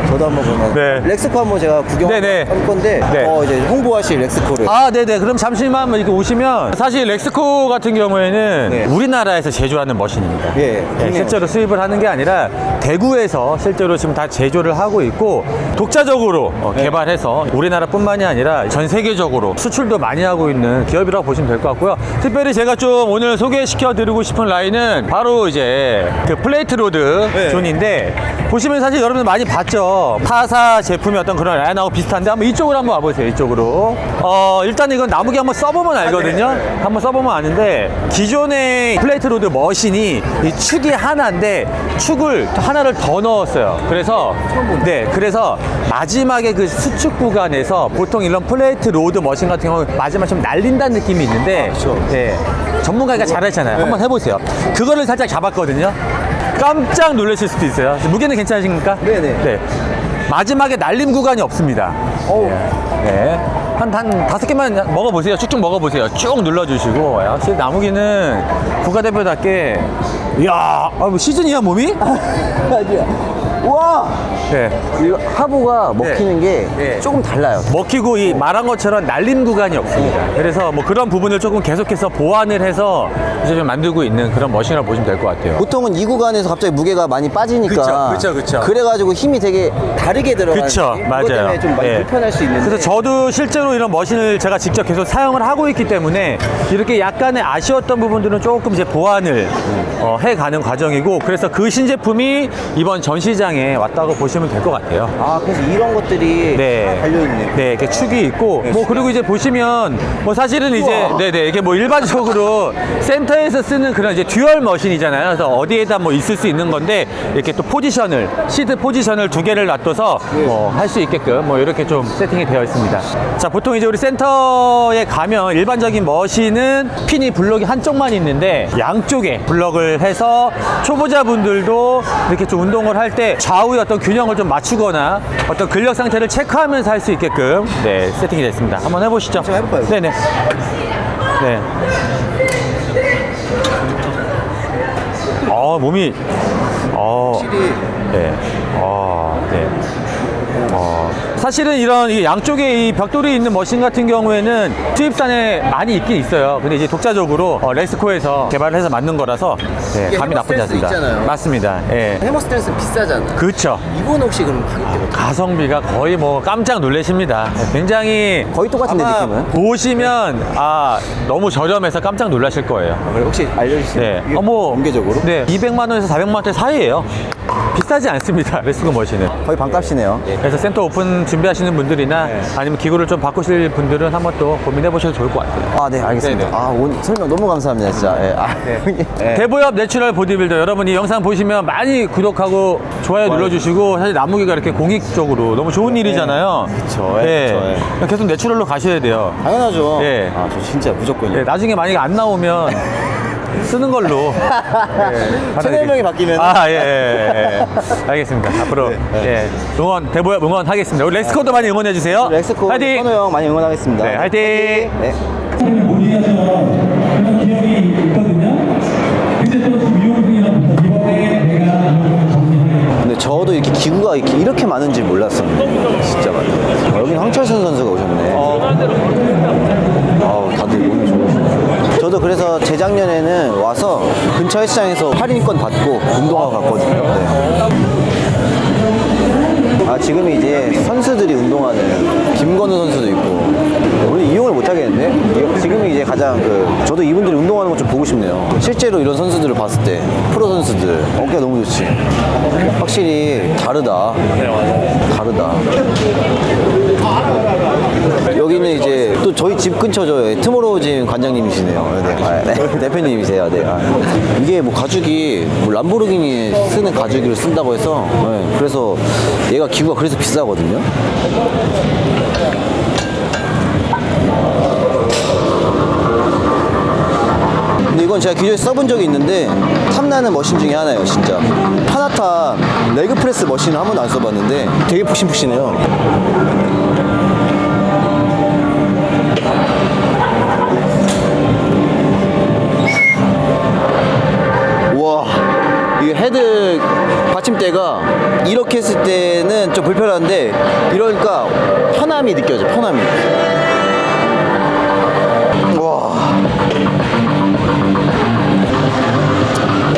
저도 한번 보면. 네. 렉스코 한번 제가 구경할 네네. 건데, 네. 이제 홍보하실 렉스코를. 아, 네네. 그럼 잠시만 이렇게 오시면 사실 렉스코 같은 경우에는 네. 우리나라에서 제조하는 머신입니다. 예, 네, 실제로 수입을 하는 게 아니라 대구에서 실제로 지금 다 제조를 하고 있고 독자적으로 개발해서 우리나라뿐만이 아니라 전 세계적으로 수출도 많이 하고 있는 기업이라고 보시면 될 것 같고요. 특별히 제가 좀 오늘 소개시켜 드리고 싶은 라인은 바로 이제 그 플레이트 로드 존인데 보시면 사실 여러분들 많이 봤죠. 타사 제품의 어떤 그런 라인하고 비슷한데 한번 이쪽으로 한번 와보세요. 이쪽으로. 일단 이건 나무기 한번 써보면 알거든요. 한번 써보면 아는데 기존의 플레이트 로드 머신이 이 축이 하나인데 축을 하나를 더 넣었어요. 그래서 그래서 마지막에 그 수축 구간에서 보통 이런 플레이트 로드 머신 같은 경우는 마지막에 좀 날린다는 느낌이 있는데 네, 전문가가 잘하잖아요. 한번 해보세요. 그거를 살짝 잡았거든요. 깜짝 놀라실 수도 있어요. 무게는 괜찮으십니까? 네네. 네. 마지막에 날림 구간이 없습니다. 네. 한 5개만 먹어보세요. 쭉쭉 먹어보세요. 쭉 눌러주시고. 역시 나무기는 국가대표답게. 이야, 뭐 시즌이야, 몸이? 아니야. 와! 네. 이 하부가 먹히는 게 네. 조금 달라요. 먹히고 이 말한 것처럼 날림 구간이 없습니다. 그래서 뭐 그런 부분을 조금 계속해서 보완을 해서 이제 좀 만들고 있는 그런 머신이라고 보시면 될 것 같아요. 보통은 이 구간에서 갑자기 무게가 많이 빠지니까. 그쵸. 그래가지고 힘이 되게 다르게 들어가는. 그쵸, 느낌? 맞아요. 그것 때문에 좀 많이 예. 불편할 수 있는데. 그래서 저도 실제로 이런 머신을 제가 직접 계속 사용을 하고 있기 때문에 이렇게 약간의 아쉬웠던 부분들은 조금 이제 보완을 해가는 과정이고 그래서 그 신제품이 이번 전시장에 왔다고 보시면 될 것 같아요. 그래서 이런 것들이 다 달려있네요. 네, 이렇게 축이 있고, 뭐, 그리고 이제 보시면, 뭐, 사실은 이제, 이게 뭐, 일반적으로 센터에서 쓰는 그런 이제 듀얼 머신이잖아요. 그래서 어디에다 뭐 있을 수 있는 건데, 이렇게 또 포지션을, 시드 포지션을 2개를 놔둬서, 뭐, 할 수 있게끔, 뭐, 이렇게 좀 세팅이 되어 있습니다. 자, 보통 이제 우리 센터에 가면 일반적인 머신은 핀이 블럭이 한쪽만 있는데, 양쪽에 블럭을 해서 초보자분들도 이렇게 좀 운동을 할 때 좌우의 어떤 균형을 좀 맞추거나 어떤 근력 상태를 체크하면서 할 수 있게끔 세팅이 됐습니다. 한번 해보시죠. 한번 해볼까요? 네네. 네. 몸이 확실히 네. 네. 사실은 이런 이 양쪽에 이 벽돌이 있는 머신 같은 경우에는 수입산에 많이 있긴 있어요. 근데 이제 독자적으로 렉스코에서 개발을 해서 만든 거라서 감이 나쁘지 않습니다. 있잖아요. 맞습니다. 예. 해머스탠스 비싸잖아. 그렇죠. 이건 혹시 그럼 가격대가 가성비가 거의 뭐 깜짝 놀라십니다. 굉장히 거의 똑같은데, 아마 느낌은? 보시면 너무 저렴해서 깜짝 놀라실 거예요. 그래, 혹시 알려주세요. 네. 이게 공개적으로? 네. 200만 원에서 400만 원대 사이예요. 비싸지 않습니다. 렉스코 머신은. 거의 반값이네요. 그래서 센터 오픈 준비하시는 분들이나 아니면 기구를 좀 바꾸실 분들은 한번 또 고민해 보셔도 좋을 것 같아요. 네, 알겠습니다. 네네. 오늘 설명 너무 감사합니다, 진짜. 형님. 대보협 내추럴 보디빌더 여러분 이 영상 보시면 많이 구독하고 좋아요 눌러주시고 사실 나무기가 이렇게 공익적으로 너무 좋은 일이잖아요. 그쵸. 네. 계속 내추럴로 가셔야 돼요. 당연하죠. 예. 저 진짜 무조건요. 네, 나중에 만약에 안 나오면 쓰는 걸로. 채널명이 바뀌면. 예. 알겠습니다. 앞으로 대보협 응원하겠습니다. 우리 렉스코도 많이 응원해 주세요. 렉스코 화이팅! 선호 형 많이 응원하겠습니다. 네, 화이팅! 네. 근데 저도 이렇게 기구가 이렇게 많은지 몰랐었는데 진짜 많네요. 여긴 황철선 선수가 오셨네. 다들 몸이 좋으시네요. 저도 그래서 재작년에는 와서 근처 헬스장에서 할인권 받고 운동하고 갔거든요. 지금 이제 선수들이 운동하는 김건우 선수도 있고 우리 이용을 못 하겠는데 지금이 이제 가장 저도 이분들이 운동하는 거 좀 보고 싶네요. 실제로 이런 선수들을 봤을 때 프로 선수들 어깨가 너무 좋지. 확실히 다르다. 다르다. 여기는 이제 또 저희 집 근처 트모로우짐 관장님이시네요. 네, 대표님이세요. 네. 이게 뭐 가죽이 뭐 람보르기니 쓰는 가죽을 쓴다고 해서 그래서 얘가 기구가 그래서 비싸거든요. 근데 이건 제가 기존에 써본 적이 있는데 탐나는 머신 중에 하나예요, 진짜. 파나타 레그 프레스 머신을 한 번도 안 써봤는데 되게 푹신푹신해요. 우와, 이게 헤드 받침대가 이렇게 했을 때는 좀 불편한데 이러니까 편함이 느껴져, 편함이. 와.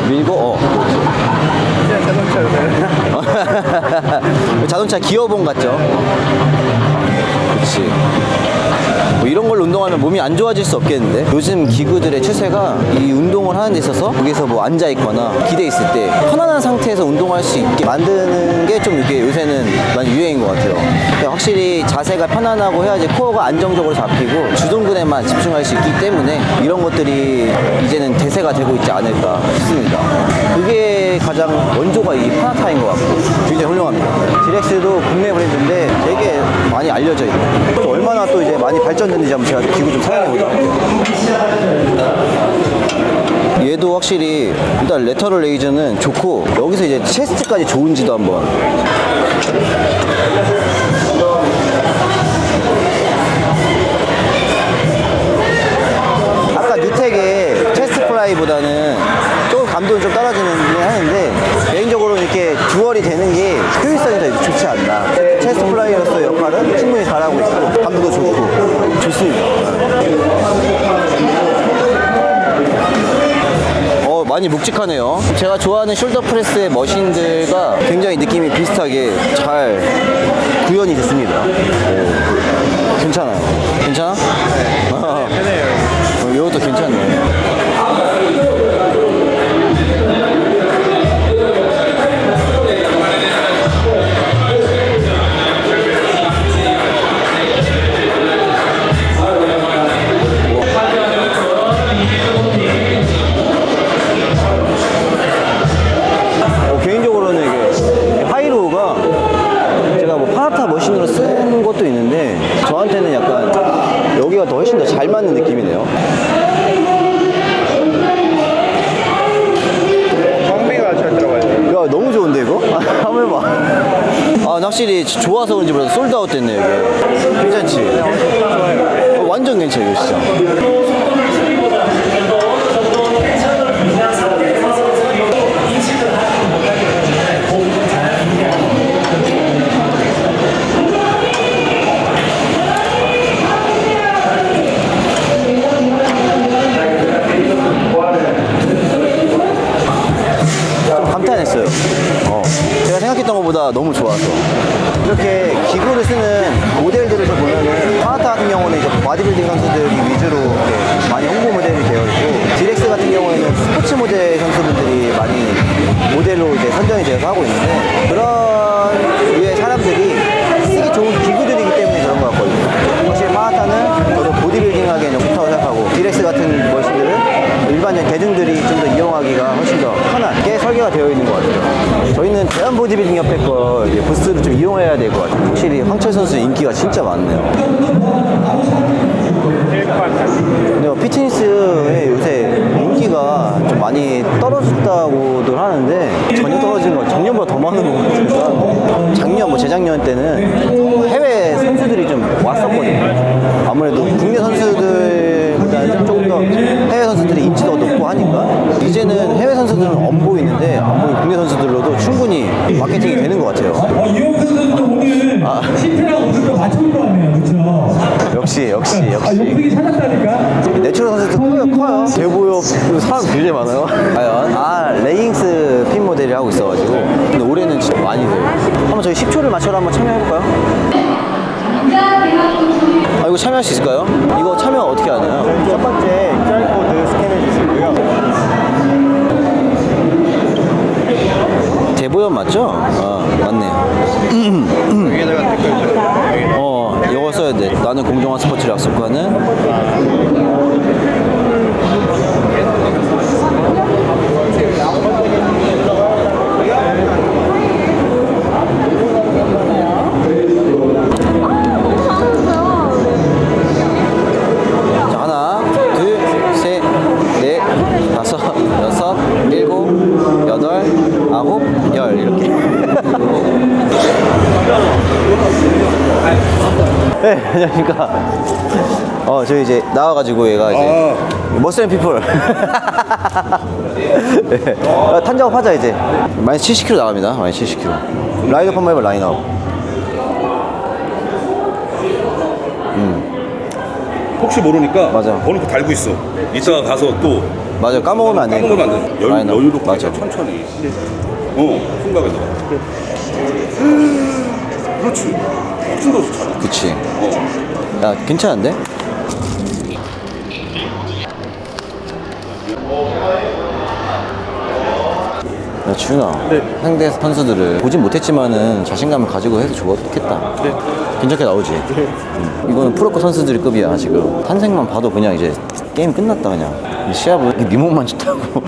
밀고 자동차 기어봉 같죠? 그렇지. 뭐 이런 걸로 운동하면 몸이 안 좋아질 수 없겠는데 요즘 기구들의 추세가 이 운동을 하는 데 있어서 여기서 뭐 앉아 있거나 기대 있을 때 편안한 상태에서 운동할 수 있게 만드는 게 좀 이게 요새는 많이 유행인 것 같아요. 확실히 자세가 편안하고 해야지 코어가 안정적으로 잡히고 주둔근에만 집중할 수 있기 때문에 이런 것들이 이제는 대세가 되고 있지 않을까 싶습니다. 그게 가장 원조가 이 파나타인 것 같고 굉장히 훌륭합니다. 디렉스도 국내 브랜드인데 되게 많이 알려져 있고 또 얼마나 또 이제 많이 발전됐는지 한번 제가 기구 좀 사용해 보도록 할게요. 얘도 확실히 일단 레터럴 레이즈는 좋고 여기서 이제 체스트까지 좋은지도 한번. 아까 뉴텍의 체스트 플라이보다는 조금 감도는 좀 떨어지는 하는데 개인적으로 이렇게 듀얼이 되는 게 효율성이 더 좋지 않나. 체스트 플라이어로서의 역할은 충분히 잘하고 있고 감도도 좋고 좋습니다. 많이 묵직하네요. 제가 좋아하는 숄더 프레스의 머신들과 굉장히 느낌이 비슷하게 잘 구현이 됐습니다. 괜찮아요. 괜찮아? 네, 편해요. 이것도 괜찮네. 파나타 머신으로 쓴 것도 있는데 저한테는 약간 여기가 더 훨씬 더 잘 맞는 느낌이네요. 정비가 잘 들어가요. 야, 너무 좋은데 이거? 한번 해봐. 아, 확실히 좋아서 그런지 몰라서 솔드아웃 됐네 이게. 괜찮지? 완전 괜찮아 이거 진짜. 감탄했어요. 제가 생각했던 것보다 너무 좋아서. 이렇게 기구를 쓰는 모델들을 좀 보면은 파나타 같은 경우는 이제 바디빌딩 선수들이 위주로 이렇게 많이 홍보 모델이 되어 있고 디렉스 같은 경우에는 스포츠 모델 선수분들이 많이 모델로 이제 선정이 되어서 하고 있는데 그런 류의 사람들이 쓰기 좋은 기구들이기 때문에 그런 것 같거든요. 확실히 파나타는 저도 보디빌딩하기에 좀 좋다고 생각하고 디렉스 같은 머신들은 일반적인 대중들이 좀 더 이용하기가 훨씬 더 편하게 설계가 되어 있는 것 같아요. 저희는 대한 보디빌딩 협회 거 부스를 좀 이용해야 될 것 같아요. 확실히 황철 선수 인기가 진짜 많네요. 근데 피트니스의 요새 인기가 좀 많이 떨어졌다고들 하는데 전혀 떨어진 거 작년보다 더 많은 것 같아요. 작년 뭐 재작년 때는 해외 선수들이 좀 왔었거든요. 아무래도 국내 선수들보다는 조금 더 해외 선수들이 인지도가 높고 하니까 이제는 해외 선수들은 안 보이는데 아무래도 국내 선수들로도 충분히 마케팅이 되는 것 같아요. 이용 선수는 오늘 시트랑 옷을 맞출 거 같네요, 그렇죠? 역시. 용석이 찾았다니까. 내추럴 선수도 커요. 대보여 사람 굉장히 많아요. 과연 레깅스 핀 모델을 하고 있어가지고 근데 올해는 진짜 많이 돼요. 한번 저희 10초를 맞춰라 한번 참여해볼까요? 이거 참여할 수 있을까요? 이거 참여 어떻게 하나요? 첫 번째 QR코드 스캔해 주시고요. 대보연 맞죠? 맞네요. 여기다가 댓글 이거 써야 돼. 나는 공정한 스포츠를 약속하는 자, 하나, 둘, 셋, 넷, 다섯, 여섯, 일곱, 여덟, 아홉, 열 이렇게. 네, 안녕하십니까. 저희 이제 나와가지고 얘가 이제 머슬 앤 피플. 네. 탄 작업하자 이제. 마이너스 70kg 나갑니다. 마이너스 70kg. 라인업 한번 해봐, 라인업. 혹시 모르니까 맞아. 번호표 달고 있어. 이따가 가서 또 맞아, 까먹으면 안 돼. 까먹으면 안 돼. 라인업. 여유롭게 맞아. 천천히. 생각해서. 그렇지. 훨씬 더 좋잖아. 그치. 야, 괜찮은데? 야, 지훈아. 상대 선수들을 보진 못했지만은 자신감을 가지고 해도 좋겠다. 괜찮게 나오지? 이거는 프로급 선수들의 급이야, 지금. 탄생만 봐도 그냥 이제 게임 끝났다, 그냥. 이 시합은 네 몸만 좋다고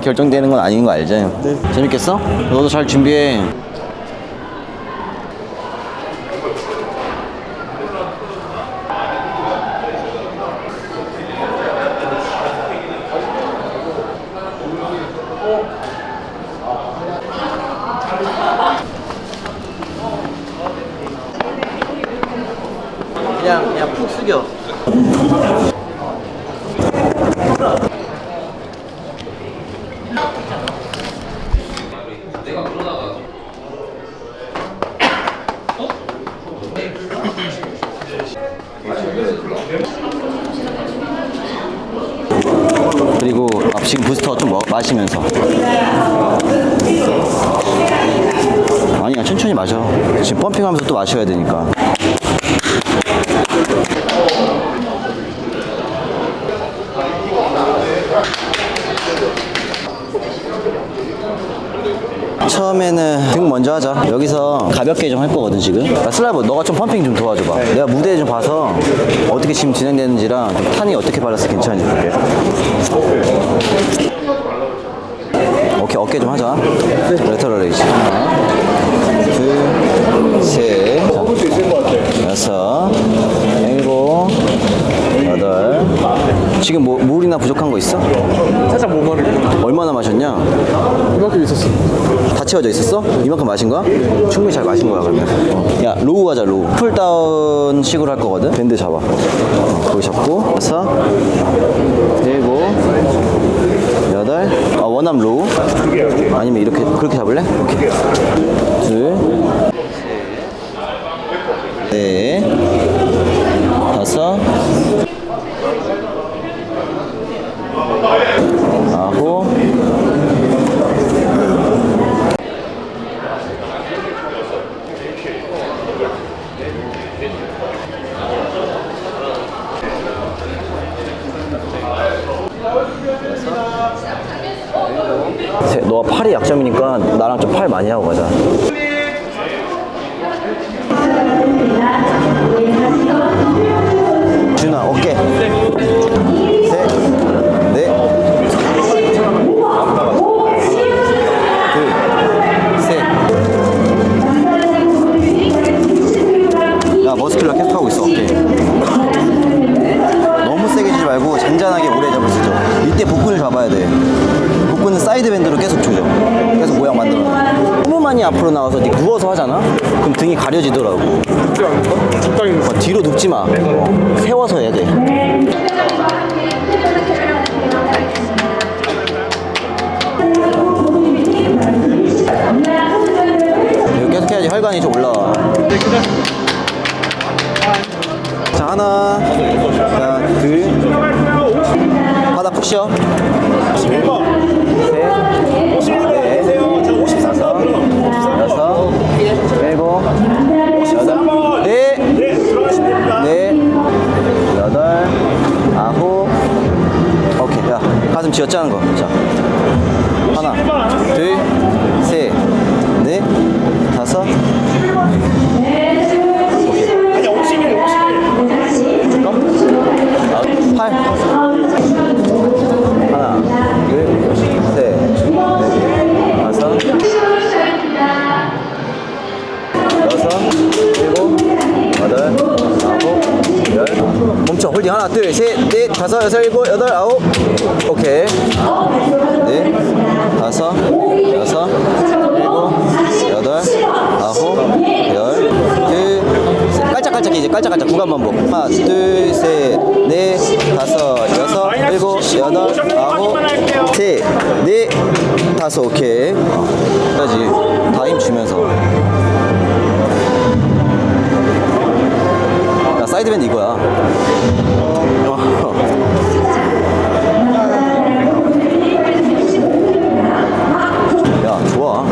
결정되는 건 아닌 거 알지? 재밌겠어? 너도 잘 준비해. 그냥 푹 숙여. 그리고 지금 부스터 좀 마시면서. 아니야, 천천히 마셔. 지금 펌핑하면서 또 마셔야 되니까. 처음에는 등 먼저 하자. 여기서 가볍게 좀 할 거거든 지금. 야, 슬라이버 너가 좀 펌핑 좀 도와줘봐. 내가 무대 좀 봐서 어떻게 지금 진행되는지랑 탄이 어떻게 발라서 괜찮은지 볼게. 오케이, 어깨 좀 하자. 레터럴 레이지. 하나, 둘, 셋, 여섯, 일곱, 여덟. 지금 뭐 물이나 부족한 거 있어? 살짝 못 마르게. 얼마나 마셨냐? 이만큼 있었어. 다 채워져 있었어? 이만큼 마신 거야? 충분히 잘 마신 거야 그러면. 야, 로우 하자, 로우. 풀다운 식으로 할 거거든. 밴드 잡아. 거기 잡고 여섯, 일곱, 여덟. 원암 로우. 아니면 이렇게 그렇게 잡을래? 오케이. 둘, 넷, 다섯, 아홉. 너가 팔이 약점이니까 나랑 좀 팔 많이 하고 가자. 준아, 어깨. 셋, 넷, 둘, 셋. 야, 머스큘러 계속 하고 있어, 어깨. 너무 세게 주지 말고 잔잔하게 오래 잡으시죠. 이때 복근을 잡아야 돼. 복근은 사이드 밴드로 계속 조져. 계속 모양 만들어. 너무 많이 앞으로 나와서 네 누워서 하잖아? 그럼 등이 가려지더라고. 뒤로 눕지 마. 세워서 해야 돼. 이거 계속 해야지 혈관이 좀 올라와. 자, 하나, 자, 둘, 바닥 푹 쉬어. 셋, 넷, 다섯, 여섯, 일곱, 여덟, 넷, 여덟, 아홉. 오케이, 야, 가슴 쥐어짜는 거. 자, 하나, 둘, 셋, 넷, 다섯. 오케이. 하나, 둘, 셋, 넷, 다섯, 여섯, 일곱, 여덟, 아홉. 오케이. 네, 다섯, 여섯, 일곱, 여덟, 아홉, 열, 둘, 셋. 깔짝깔짝 이제 깔짝깔짝 구간 반복. 하나, 둘, 셋, 넷, 다섯, 여섯, 일곱, 여덟, 아홉, 셋, 넷, 다섯. 오케이. 여기까지 다 힘 주면서. 야, 사이드밴드 이거야. 야, 좋아.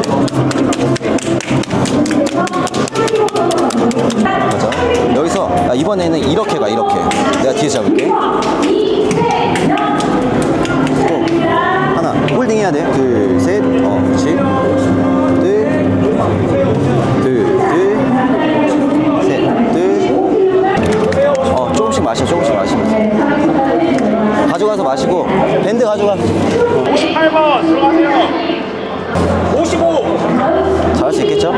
가자. 여기서 야, 이번에는 이렇게 가. 이렇게 내가 뒤에서 잡을게. 하나 홀딩 해야 돼. 둘, 셋. 그렇지. 조금씩 마셔. 조금씩 마시면서 가져가서 마시고. 밴드 가져가. 58번 들어가세요. 55. 잘할 수 있겠죠?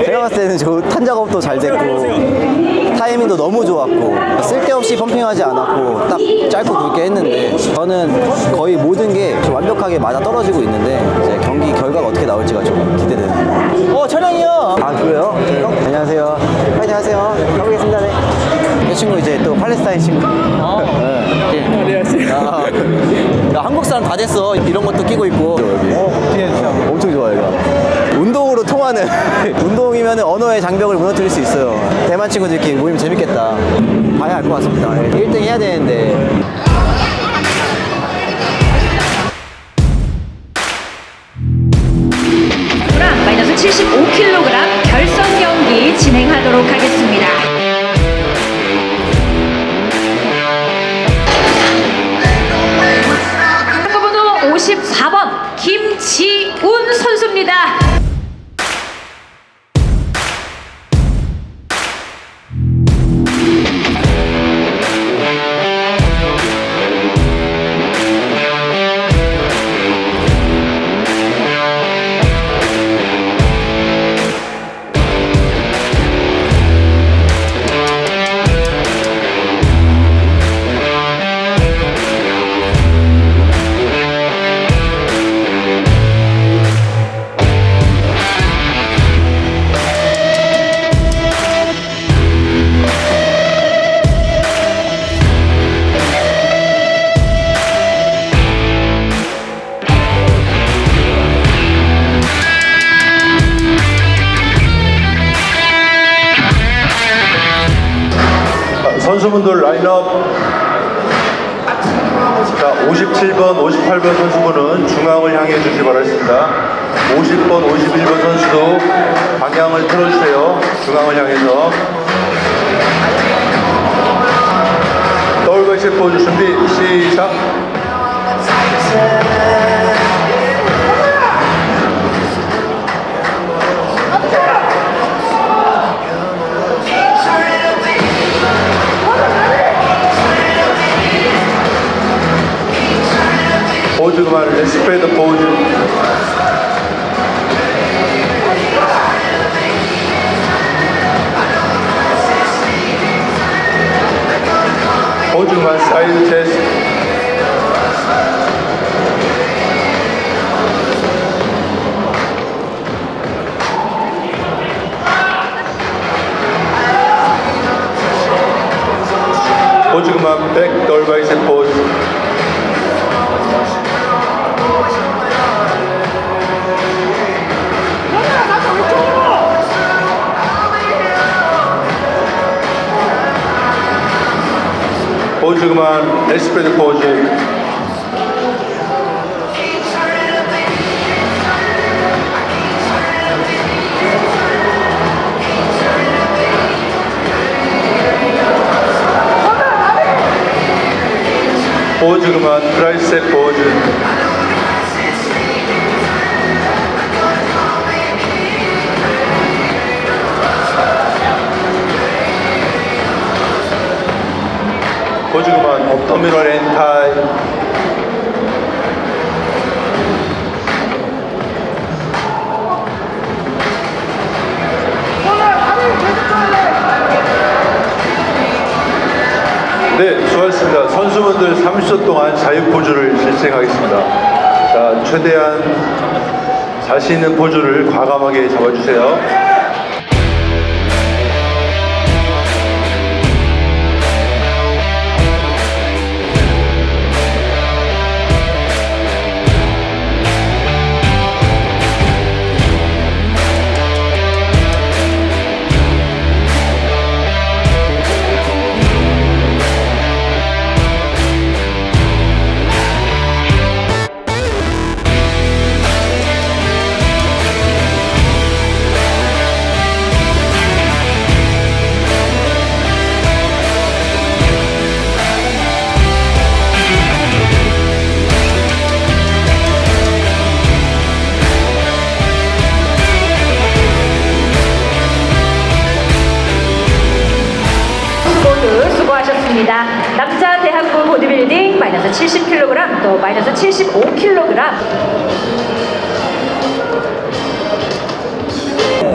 제가 봤을 때는 탄 작업도 잘 됐고 타이밍도 너무 좋았고 쓸데없이 펌핑하지 않았고 딱 짧고 굵게 했는데 저는 거의 모든 게 좀 완벽하게 맞아 떨어지고 있는데 이제 경기 결과가 어떻게 나올지가 좀 기대되네요. 촬영이요. 아 그래요? 안녕하세요. 파이팅 하세요. 가보겠습니다. 네. 이 친구 이제 또 팔레스타인 친구. 네. 안녕하세요. 야, 한국 사람 다 됐어. 이런 것도 끼고 있고 여기. 엄청 좋아요. 이거. 운동으로 통하는 운동이면 언어의 장벽을 무너뜨릴 수 있어요. 대만 친구들끼리 모이면 재밌겠다. 봐야 알 것 같습니다. 1등 해야 되는데. 마이너스 75kg 결선 경기 진행하도록 하겠습니다. 번호 54번 김지운 선수입니다. 선수분들 라인업. 자, 57번, 58번 선수분은 중앙을 향해 주시기 바랍니다. 50번, 51번 선수도 방향을 틀어주세요. 중앙을 향해서. 더블바이셉 포즈 준비, 시작. 포즈 그만. 스프레드 포즈. 포즈 그만. 사이드 체스트. 포즈 그만. 백 돌바이셉 포즈. 포즈 그만. 에스프레드 포즈. 포즈 그만. 트라이셉 포즈. 포즈 그만. 업도미널 엔타이. 네, 수고하셨습니다. 선수분들 30초 동안 자유 포즈를 실시하겠습니다. 자, 최대한 자신 있는 포즈를 과감하게 잡아주세요. 모두 수고하셨습니다. 남자 대학부 보디빌딩 마이너스 70kg, 또 마이너스 75kg.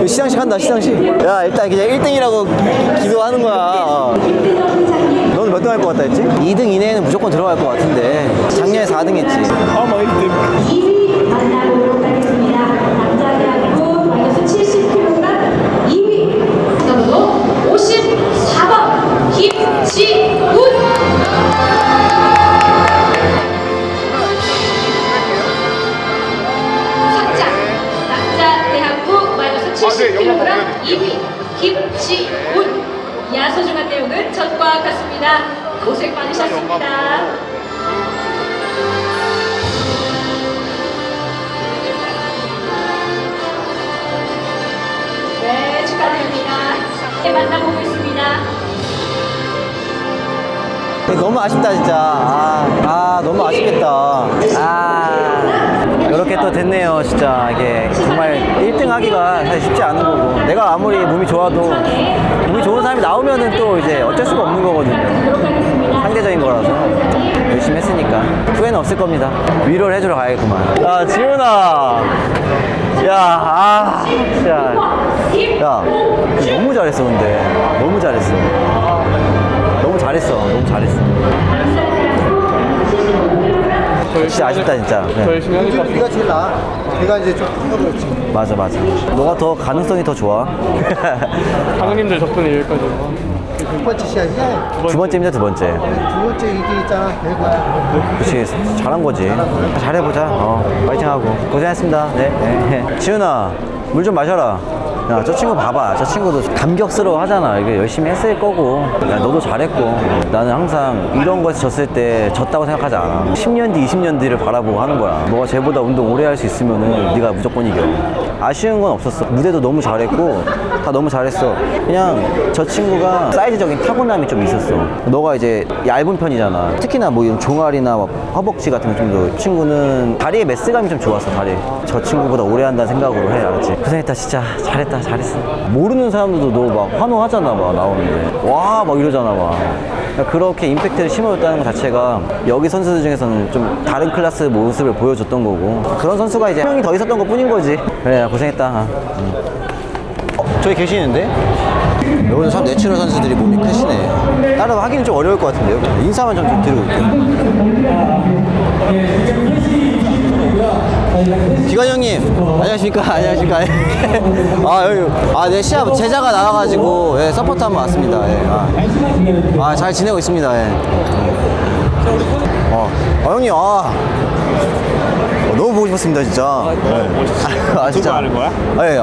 시상식 한다, 시상식. 야, 일단 그냥 1등이라고 기도하는 거야. 너는 몇 등 할 것 같다 했지? 2등 이내에는 무조건 들어갈 것 같은데. 작년에 4등 했지. 뭐 2위 만나보도록 하겠습니다. 남자 대학부 마이너스 70kg 2위. 번호 54번 김지훈. 석장 남자 대학부 마이너스 70kg 2위 김지훈. 이하 소중한 내용은 전과 같습니다. 고생 많으셨습니다. 네, 축하드립니다. 네, 만나보고 있습니다. 너무 아쉽다, 진짜. 너무 아쉽겠다. 이렇게 또 됐네요, 진짜. 이게 정말 1등 하기가 사실 쉽지 않은 거고. 내가 아무리 몸이 좋아도 몸이 좋은 사람이 나오면은 또 이제 어쩔 수가 없는 거거든요. 상대적인 거라서. 열심히 했으니까. 후회는 없을 겁니다. 위로를 해주러 가야겠구만. 지훈아. 진짜. 야, 너무 잘했어, 근데. 너무 잘했어. 너무 잘했어. 진짜 아쉽다, 진짜. 더 열심히 하니까. 네가 제일 나아. 내가 이제 좀 힘들었지. 맞아. 너가 더 가능성이 더 좋아. 강님들 덕분에 여기까지. 두 번째 시합이야. 두 번째입니다, 두 번째. 두 번째 2등 있잖아. 대구야. 그렇지, 잘한 거지. 잘해보자. 파이팅하고. 고생했습니다. 네. 지훈아, 물 좀 마셔라. 야, 저 친구 봐봐. 저 친구도 감격스러워 하잖아. 이게 열심히 했을 거고. 야, 너도 잘했고. 나는 항상 이런 거에서 졌을 때 졌다고 생각하지 않아. 10년 뒤, 20년 뒤를 바라보고 하는 거야. 너가 쟤보다 운동 오래 할 수 있으면은 네가 무조건 이겨. 아쉬운 건 없었어. 무대도 너무 잘했고 다 너무 잘했어. 그냥 저 친구가 사이즈적인 타고남이 좀 있었어. 너가 이제 얇은 편이잖아. 특히나 뭐 이런 종아리나 막 허벅지 같은 거 좀 더. 친구는 다리에 매스감이 좀 좋았어. 다리. 저 친구보다 오래 한다는 생각으로 해. 알았지? 고생했다, 진짜. 잘했어. 모르는 사람들도 너 막 환호하잖아, 막 나오는데. 와, 막 이러잖아, 막. 그러니까 그렇게 임팩트를 심어줬다는 것 자체가 여기 선수들 중에서는 좀 다른 클래스의 모습을 보여줬던 거고. 그런 선수가 이제 한 명이 더 있었던 것 뿐인 거지. 그래, 고생했다. 저기 계시는데? 여기는 참 내추럴 선수들이 몸이 크시네. 따라 하기는 좀 어려울 것 같은데요. 인사만 좀 드리고 올게요. 기관 형님, 안녕하십니까. 내 시합 제자가 나와가지고 서포트 한번 왔습니다. 잘 지내고 있습니다. 형님, 너무 보고 싶었습니다, 진짜. 진짜 하는 거야?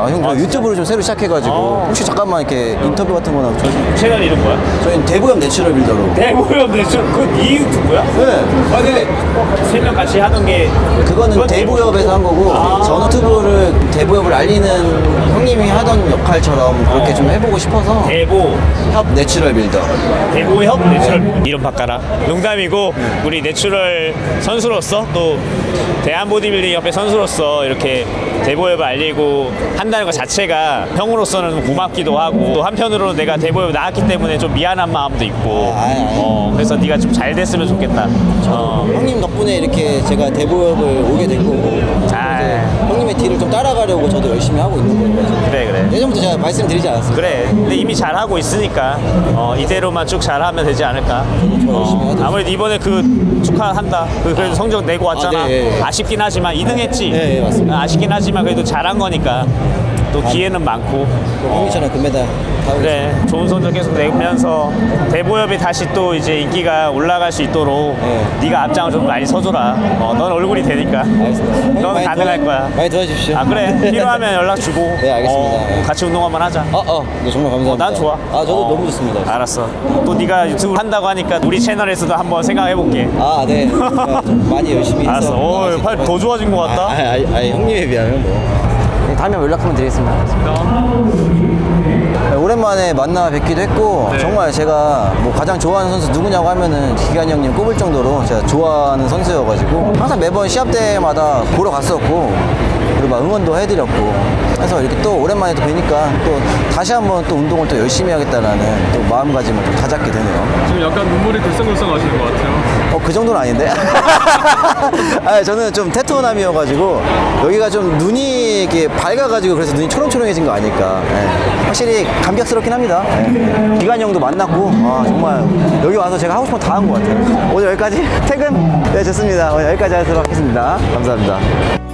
형, 저 유튜브를 좀 새로 시작해가지고 혹시 잠깐만 이렇게 인터뷰 같은 거나 채널 이름 뭐야? 저희는 대부엽 내추럴 빌더로. 대보엽 내추럴. 네 유튜브야? 네. 근데 3명 같이 하는 게 그거는 대부엽에서 한 거고, 전 유튜브를 대부엽을 알리는 형님이 하던 역할처럼 그렇게 좀 해보고 싶어서. 대보협 내추럴 빌더. 대보협 내추럴. 이름 바꿔라. 농담이고 우리 내추럴 선수로서 또 대한보디빌딩 협회 선수로서 이렇게 대보협을 알리고 한다는 것 자체가 형으로서는 고맙기도 하고, 또 한편으로는 내가 대보협 나왔기 때문에 좀 미안한 마음도 있고. 그래서 네가 좀 잘 됐으면 좋겠다. 형님 덕분에 이렇게 제가 대보협을 오게 된 거고, 이제 형님의 뒤를 좀 따라가려고 저도 열심히 하고 있는 거예요. 그래. 예전부터 제가 말씀드리지 않았어요. 그래. 근데 이미 잘하고 있으니까 이대로만 쭉 잘하면 되지 않을까. 열심히 하죠. 아무래도 이번에 그 축하한다. 그래도 성적 내고 왔잖아. 네. 아쉽긴 하지만 2등 했지. 네, 맞습니다. 아쉽긴 하지만 그래도 잘한 거니까 또 기회는 많고. 형님처럼 금메달 타고 그래. 좋은 성적 계속 내면서 대보협이 다시 또 이제 인기가 올라갈 수 있도록 네가 앞장을 좀 많이 서줘라. 넌 얼굴이 되니까. 알겠습니다. 넌 많이 가능할 거야. 많이 도와주십시오. 아 그래. 필요하면 연락 주고. 네, 알겠습니다. 같이 운동 한번 하자. 네, 정말 감사합니다. 난 좋아. 저도 너무 좋습니다. 알았어. 또 네가 유튜브 한다고 하니까 우리 채널에서도 한번 생각해 볼게. 네. 제가 좀 많이 열심히 해서. 알았어. 오, 팔 더 좋아진 것 같다. 형님에 비하면 뭐. 다음에 연락하면 되겠습니다. 오랜만에 만나 뵙기도 했고 정말 제가 뭐 가장 좋아하는 선수 누구냐고 하면은 기관이 형님 꼽을 정도로 제가 좋아하는 선수여가지고 항상 매번 시합 때마다 보러 갔었고 그리고 막 응원도 해드렸고 그래서 이렇게 또 오랜만에 또 뵈니까 또 다시 한번 또 운동을 또 열심히 하겠다라는 또 마음가짐을 좀 다잡게 되네요. 지금 약간 눈물이 들썩들썩 하시는 것 같아요. 그 정도는 아닌데. 저는 좀 테토남이어가지고 여기가 좀 눈이 이렇게 밝아가지고 그래서 눈이 초롱초롱해진 거 아닐까. 확실히 감격스럽긴 합니다. 기관이 형도 만났고 정말 여기 와서 제가 하고 싶은 거 다 한 것 같아요. 오늘 여기까지 퇴근? 네, 좋습니다. 오늘 여기까지 하도록 하겠습니다. 감사합니다.